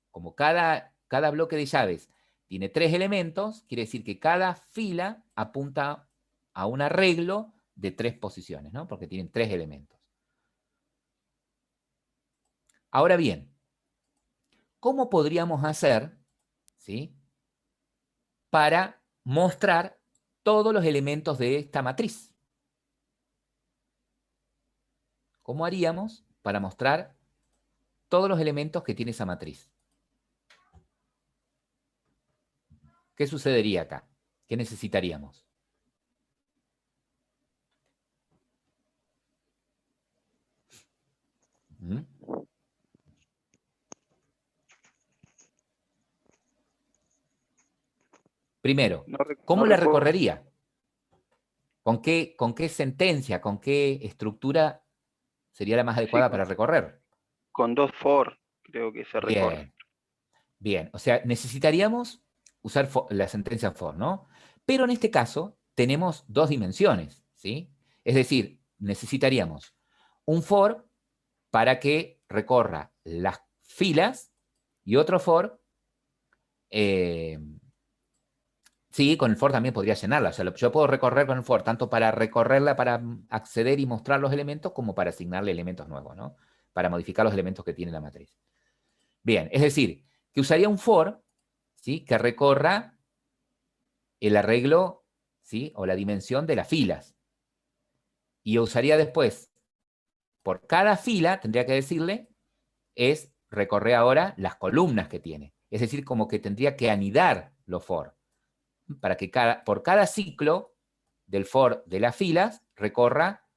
como cada bloque de llaves tiene 3 elementos, quiere decir que cada fila apunta a un arreglo de 3 posiciones, ¿no? Porque tienen 3 elementos. Ahora bien, ¿cómo podríamos hacer, ¿sí?, para mostrar todos los elementos de esta matriz? ¿Cómo haríamos para mostrar todos los elementos que tiene esa matriz? ¿Qué sucedería acá? ¿Qué necesitaríamos? ¿Mm? Primero, ¿cómo la recorrería? ¿Con qué sentencia, con qué estructura sería la más adecuada para recorrer? Con 2 for, creo que se recorre. Bien. O sea, necesitaríamos usar la sentencia for, ¿no? Pero en este caso tenemos 2 dimensiones, ¿sí? Es decir, necesitaríamos un for para que recorra las filas y otro for. Sí, con el for también podría llenarla. O sea, yo puedo recorrer con el for tanto para recorrerla, para acceder y mostrar los elementos, como para asignarle elementos nuevos, ¿no? Para modificar los elementos que tiene la matriz. Bien, es decir, que usaría un for, ¿sí?, que recorra el arreglo, ¿sí?, o la dimensión de las filas. Y usaría después, por cada fila, tendría que decirle, recorrer ahora las columnas que tiene. Es decir, como que tendría que anidar los for, para que por cada ciclo del for de las filas recorra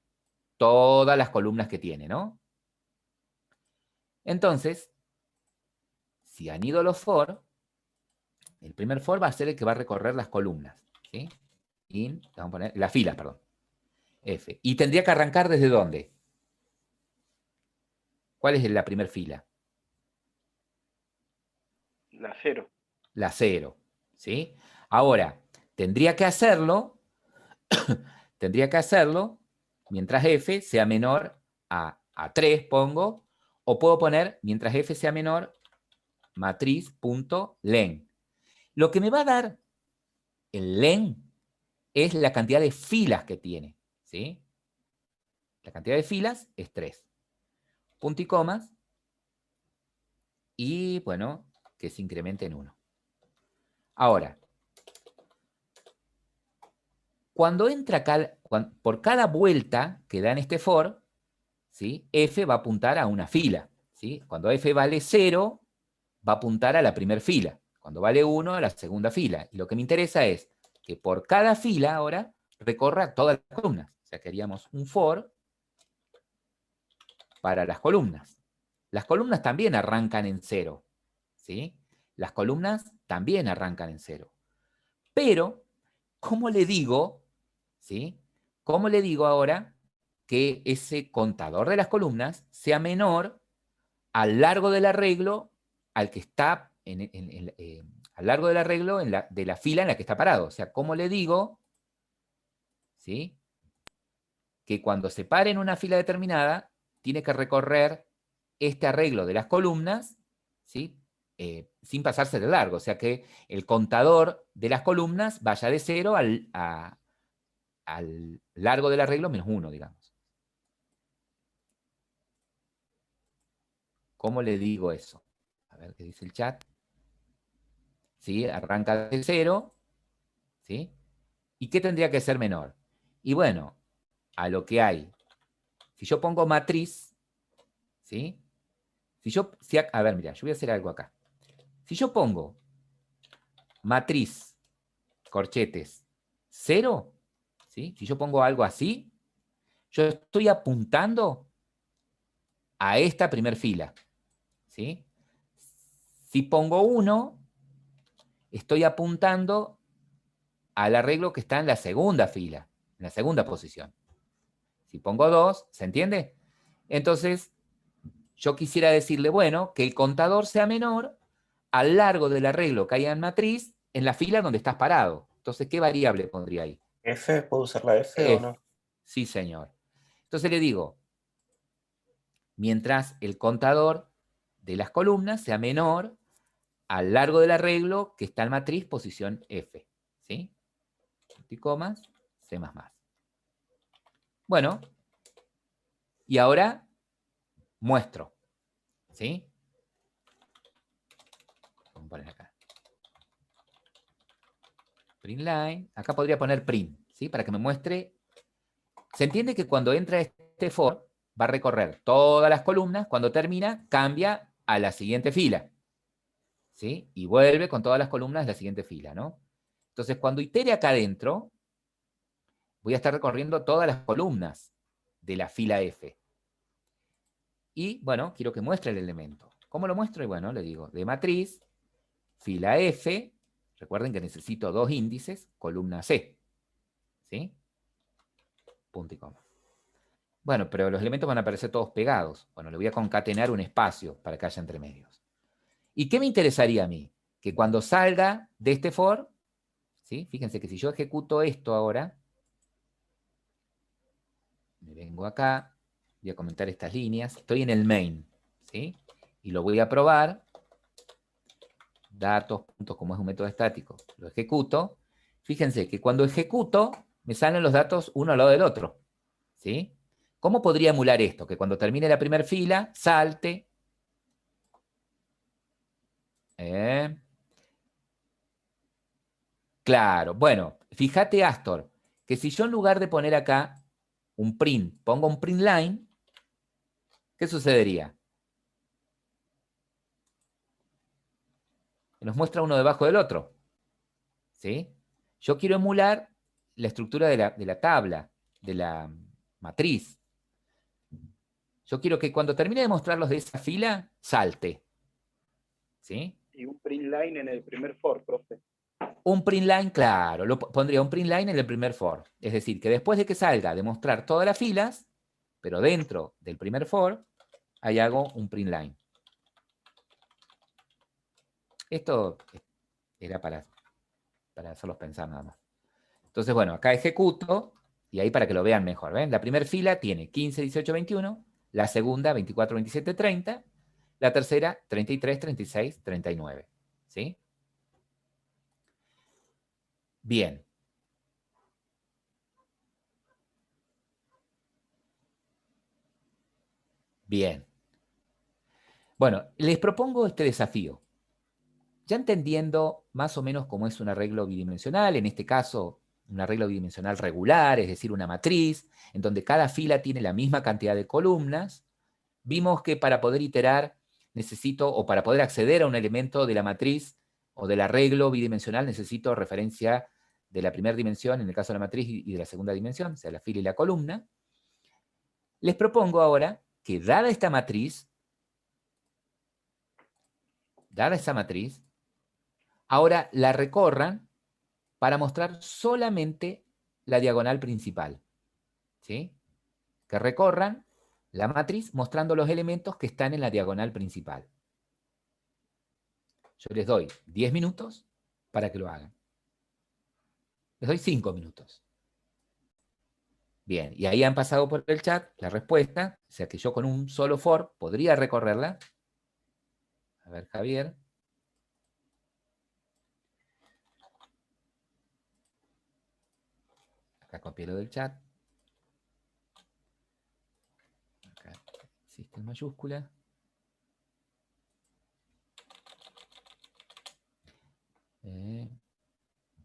todas las columnas que tiene, ¿no? Entonces, si anido los for, el primer for va a ser el que va a recorrer las columnas, ¿sí? Vamos a poner las filas, perdón. F. ¿Y tendría que arrancar desde dónde? ¿Cuál es la primera fila? La 0. La 0, ¿sí? Ahora, tendría que hacerlo mientras f sea menor a 3, pongo, o puedo poner, mientras f sea menor, matriz.len. Lo que me va a dar el len es la cantidad de filas que tiene, ¿sí? La cantidad de filas es 3. Punto y comas, y bueno, que se incremente en 1. Ahora, cuando entra por cada vuelta que da en este for, ¿sí?, f va a apuntar a una fila, ¿sí? Cuando f vale 0, va a apuntar a la primera fila. Cuando vale 1, a la segunda fila. Y lo que me interesa es que por cada fila ahora recorra todas las columnas. O sea, que haríamos un for para las columnas. Las columnas también arrancan en 0, ¿sí? Las columnas también arrancan en 0. Pero, ¿cómo le digo, ¿sí?, cómo le digo ahora que ese contador de las columnas sea menor al largo del arreglo al que está al largo del arreglo de la fila en la que está parado? O sea, ¿cómo le digo, ¿sí?, que cuando se pare en una fila determinada tiene que recorrer este arreglo de las columnas, ¿sí?, sin pasarse de largo? O sea, que el contador de las columnas vaya de 0 al largo del arreglo menos 1, digamos. ¿Cómo le digo eso? A ver qué dice el chat. ¿Sí? Arranca de 0, ¿sí? ¿Y qué tendría que ser menor? Y bueno, a lo que hay. Si yo pongo matriz, ¿sí?, A ver, mira, yo voy a hacer algo acá. Si yo pongo matriz, corchetes, 0, ¿sí? Si yo pongo algo así, yo estoy apuntando a esta primer fila, ¿sí? Si pongo 1, estoy apuntando al arreglo que está en la segunda fila, en la segunda posición. Si pongo 2, ¿se entiende? Entonces, yo quisiera decirle, bueno, que el contador sea menor al largo del arreglo que haya en matriz en la fila donde estás parado. Entonces, ¿qué variable pondría ahí? ¿F? ¿Puedo usar la F o F. no? Sí, señor. Entonces le digo, mientras el contador de las columnas sea menor al largo del arreglo que está en matriz posición F. ¿Sí? Y comas, C++. Bueno, y ahora muestro. ¿Sí? Vamos a poner acá. Print line. Acá podría poner print, ¿sí? Para que me muestre. Se entiende que cuando entra este for, va a recorrer todas las columnas. Cuando termina, cambia a la siguiente fila. ¿Sí? Y vuelve con todas las columnas de la siguiente fila, ¿no? Entonces, cuando itere acá adentro, voy a estar recorriendo todas las columnas de la fila F. Y, bueno, quiero que muestre el elemento. ¿Cómo lo muestro? Y bueno, le digo, de matriz, fila F, recuerden que necesito 2 índices, columna C. ¿Sí? Punto y coma. Bueno, pero los elementos van a aparecer todos pegados. Bueno, le voy a concatenar un espacio para que haya entre medios. ¿Y qué me interesaría a mí? Que cuando salga de este for, ¿sí? Fíjense que si yo ejecuto esto ahora, me vengo acá, voy a comentar estas líneas, estoy en el main, ¿sí? Y lo voy a probar, datos, puntos, como es un método estático, lo ejecuto. Fíjense que cuando ejecuto, me salen los datos uno al lado del otro, ¿sí? ¿Cómo podría emular esto? Que cuando termine la primera fila, salte. Claro, bueno, fíjate, Astor, que si yo en lugar de poner acá un print, pongo un print line, ¿qué sucedería? Nos muestra uno debajo del otro, ¿sí? Yo quiero emular la estructura de la tabla, de la matriz. Yo quiero que cuando termine de mostrarlos de esa fila, salte, ¿sí? Y un print line en el primer for, profe. Un print line, claro, pondría un print line en el primer for. Es decir, que después de que salga de mostrar todas las filas, pero dentro del primer for, ahí hago un print line. Esto era para hacerlos pensar nada más. Entonces, bueno, acá ejecuto, y ahí para que lo vean mejor, ¿ven? La primera fila tiene 15, 18, 21, la segunda 24, 27, 30, la tercera 33, 36, 39, ¿sí? Bien. Bien. Bueno, les propongo este desafío. Ya entendiendo más o menos cómo es un arreglo bidimensional, en este caso un arreglo bidimensional regular, es decir, una matriz, en donde cada fila tiene la misma cantidad de columnas, vimos que para poder iterar necesito, o para poder acceder a un elemento de la matriz o del arreglo bidimensional, necesito referencia de la primera dimensión, en el caso de la matriz, y de la segunda dimensión, o sea, la fila y la columna. Les propongo ahora que dada esta matriz, ahora la recorran para mostrar solamente la diagonal principal. ¿Sí? Que recorran la matriz mostrando los elementos que están en la diagonal principal. Yo les doy 10 minutos para que lo hagan. Les doy 5 minutos. Bien, y ahí han pasado por el chat la respuesta, o sea que yo con un solo for podría recorrerla. A ver, Javier. Acá copié lo del chat. Acá existe en mayúscula.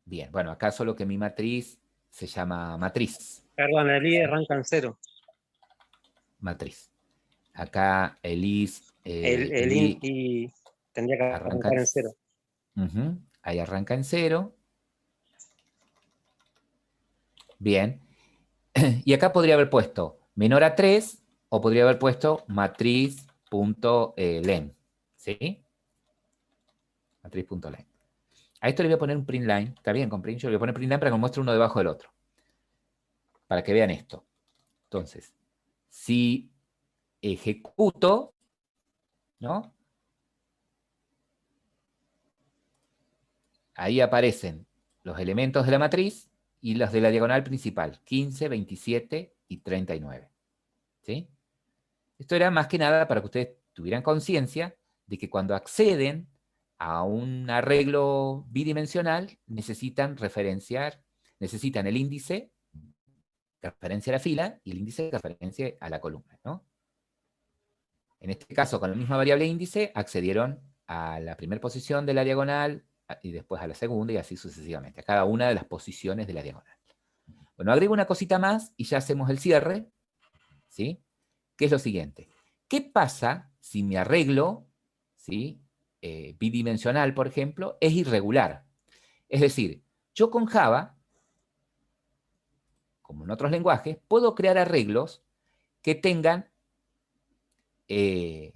Bien, bueno, acá solo que mi matriz se llama matriz. Perdón, el I arranca en 0. Matriz. Acá el El INTI tendría que arranca arrancar en 0. Ahí arranca en 0. Bien. Y acá podría haber puesto menor a 3 o podría haber puesto matriz.len. ¿Sí? Matriz.len. A esto le voy a poner un print line. ¿Está bien con print? Yo le voy a poner print line para que me muestre uno debajo del otro. Para que vean esto. Entonces, si ejecuto, ¿no? Ahí aparecen los elementos de la matriz y los de la diagonal principal, 15, 27 y 39. ¿Sí? Esto era más que nada para que ustedes tuvieran conciencia de que cuando acceden a un arreglo bidimensional necesitan el índice que referencia a la fila y el índice que referencia a la columna, ¿no? En este caso, con la misma variable índice, accedieron a la primera posición de la diagonal y después a la segunda y así sucesivamente, a cada una de las posiciones de la diagonal. Bueno, agrego una cosita más y ya hacemos el cierre, ¿sí? Que es lo siguiente. ¿Qué pasa si mi arreglo, ¿sí? Bidimensional, por ejemplo, es irregular? Es decir, yo con Java, como en otros lenguajes, puedo crear arreglos que tengan, en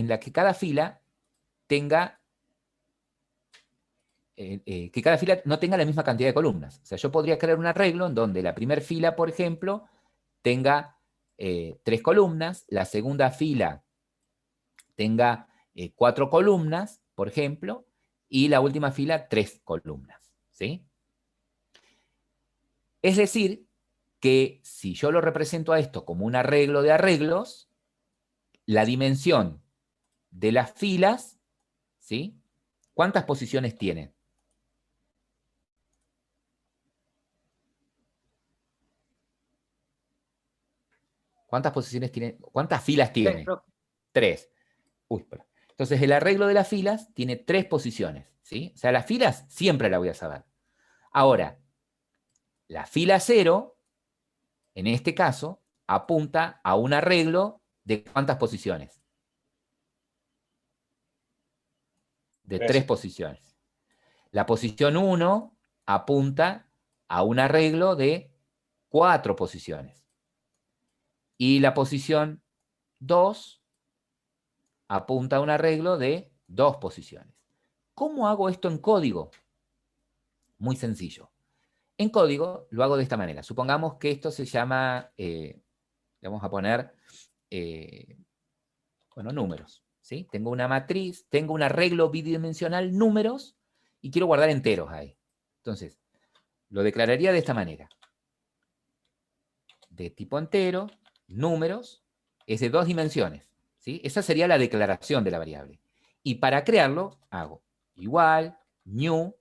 la que cada fila tenga, que cada fila no tenga la misma cantidad de columnas. O sea, yo podría crear un arreglo en donde la primera fila, por ejemplo, tenga 3 columnas, la segunda fila tenga 4 columnas, por ejemplo, y la última fila 3 columnas, ¿sí? Es decir, que si yo lo represento a esto como un arreglo de arreglos, la dimensión de las filas, ¿sí? ¿Cuántas posiciones tiene? ¿Cuántas posiciones tiene? ¿Cuántas filas tiene? 3. Uy, perdón. Entonces, el arreglo de las filas tiene 3 posiciones, ¿sí? O sea, las filas siempre las voy a saber. Ahora, la fila 0, en este caso, apunta a un arreglo de ¿cuántas posiciones? De 3 posiciones. La posición 1 apunta a un arreglo de 4 posiciones. Y la posición 2 apunta a un arreglo de 2 posiciones. ¿Cómo hago esto en código? Muy sencillo. En código lo hago de esta manera. Supongamos que esto se llama, le vamos a poner, bueno, números. ¿Sí? Tengo una matriz, tengo un arreglo bidimensional números y quiero guardar enteros ahí. Entonces, lo declararía de esta manera. De tipo entero, números, es de 2 dimensiones. ¿Sí? Esa sería la declaración de la variable. Y para crearlo, hago igual, new,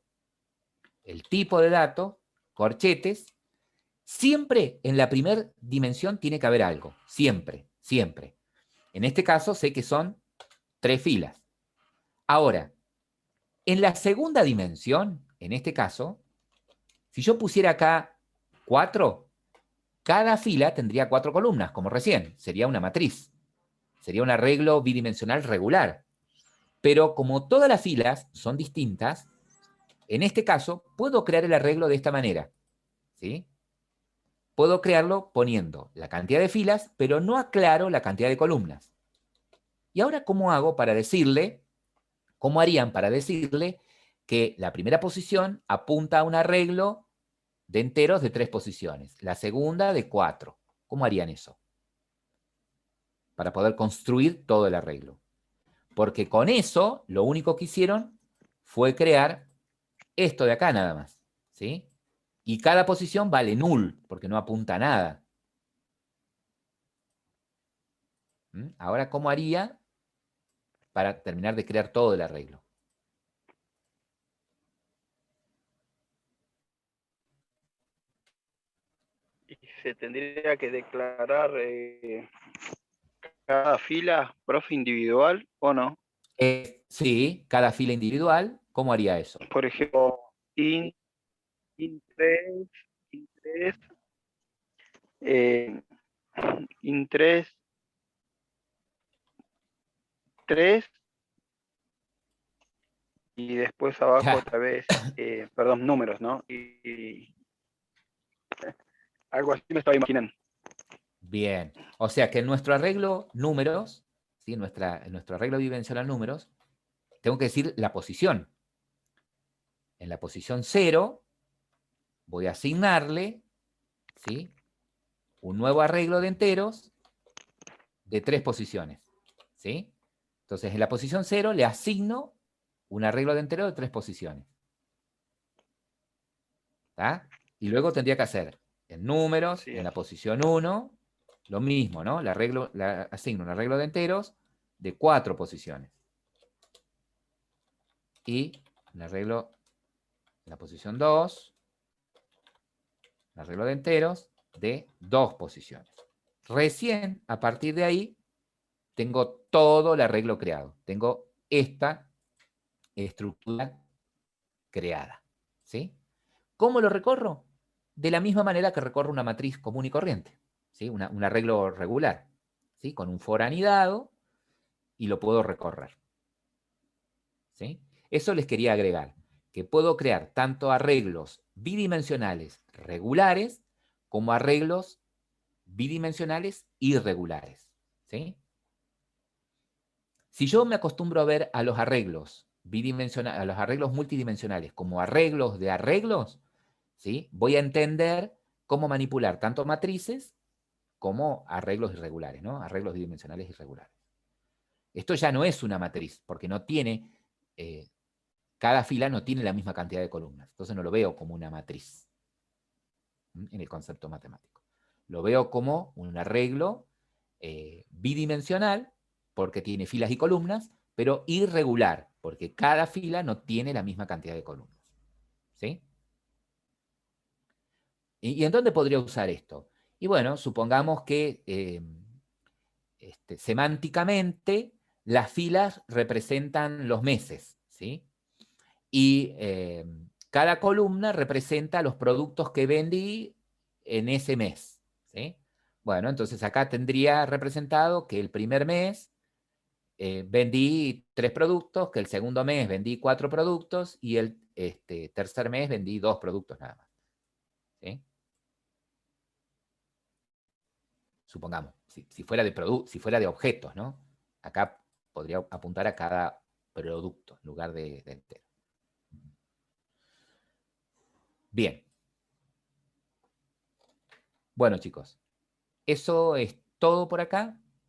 el tipo de dato, corchetes. Siempre en la primera dimensión tiene que haber algo. Siempre, siempre. En este caso sé que son 3 filas. Ahora, en la segunda dimensión, en este caso, si yo pusiera acá 4, cada fila tendría 4 columnas, como recién. Sería una matriz. Sería un arreglo bidimensional regular. Pero como todas las filas son distintas, en este caso puedo crear el arreglo de esta manera. ¿Sí? Puedo crearlo poniendo la cantidad de filas, pero no aclaro la cantidad de columnas. ¿Y ahora cómo hago para decirle, cómo harían para decirle que la primera posición apunta a un arreglo de enteros de 3 posiciones, la segunda de 4? ¿Cómo harían eso? Para poder construir todo el arreglo. Porque con eso, lo único que hicieron fue crear esto de acá nada más. ¿Sí? Y cada posición vale null, porque no apunta a nada. Ahora, ¿cómo haría para terminar de crear todo el arreglo? Y se tendría que declarar cada fila, profe, individual o no. Sí, cada fila individual. ¿Cómo haría eso? Por ejemplo, int 3, int 3 3 y después abajo Ja. otra vez, perdón, números, ¿no? Algo así me estaba imaginando. Bien. O sea que en nuestro arreglo números, ¿sí? En nuestro arreglo dimensional números, tengo que decir la posición. En la posición 0 voy a asignarle, ¿sí?, un nuevo arreglo de enteros de 3 posiciones. ¿Sí? Entonces, en la posición 0 le asigno un arreglo de enteros de 3 posiciones. ¿Tá? Y luego tendría que hacer en números, Sí, en la posición 1, lo mismo, ¿no? Le asigno un arreglo de enteros de 4 posiciones. Y le arreglo en la posición 2, un arreglo de enteros de 2 posiciones. Recién, a partir de ahí, tengo todo el arreglo creado. Tengo esta estructura creada. ¿Sí? ¿Cómo lo recorro? De la misma manera que recorro una matriz común y corriente. ¿Sí? Un arreglo regular. ¿Sí? Con un for anidado y lo puedo recorrer. ¿Sí? Eso les quería agregar, que puedo crear tanto arreglos bidimensionales regulares como arreglos bidimensionales irregulares. ¿Sí? Si yo me acostumbro a ver a los arreglos a los arreglos multidimensionales como arreglos de arreglos, ¿sí?, voy a entender cómo manipular tanto matrices como arreglos irregulares, ¿no? Arreglos bidimensionales irregulares. Esto ya no es una matriz, porque no tiene, cada fila no tiene la misma cantidad de columnas. Entonces no lo veo como una matriz en el concepto matemático. Lo veo como un arreglo bidimensional, porque tiene filas y columnas, pero irregular, porque cada fila no tiene la misma cantidad de columnas. ¿Sí? ¿Y en dónde podría usar esto? Y bueno, supongamos que semánticamente las filas representan los meses, ¿sí? Y cada columna representa los productos que vendí en ese mes, ¿sí? Bueno, entonces acá tendría representado que el primer mes vendí 3 productos, que el segundo mes vendí 4 productos y el tercer mes vendí 2 productos nada más. ¿Sí? Supongamos, si fuera de objetos, ¿no? Acá podría apuntar a cada producto en lugar de entero. Bien. Bueno, chicos, eso es todo por acá.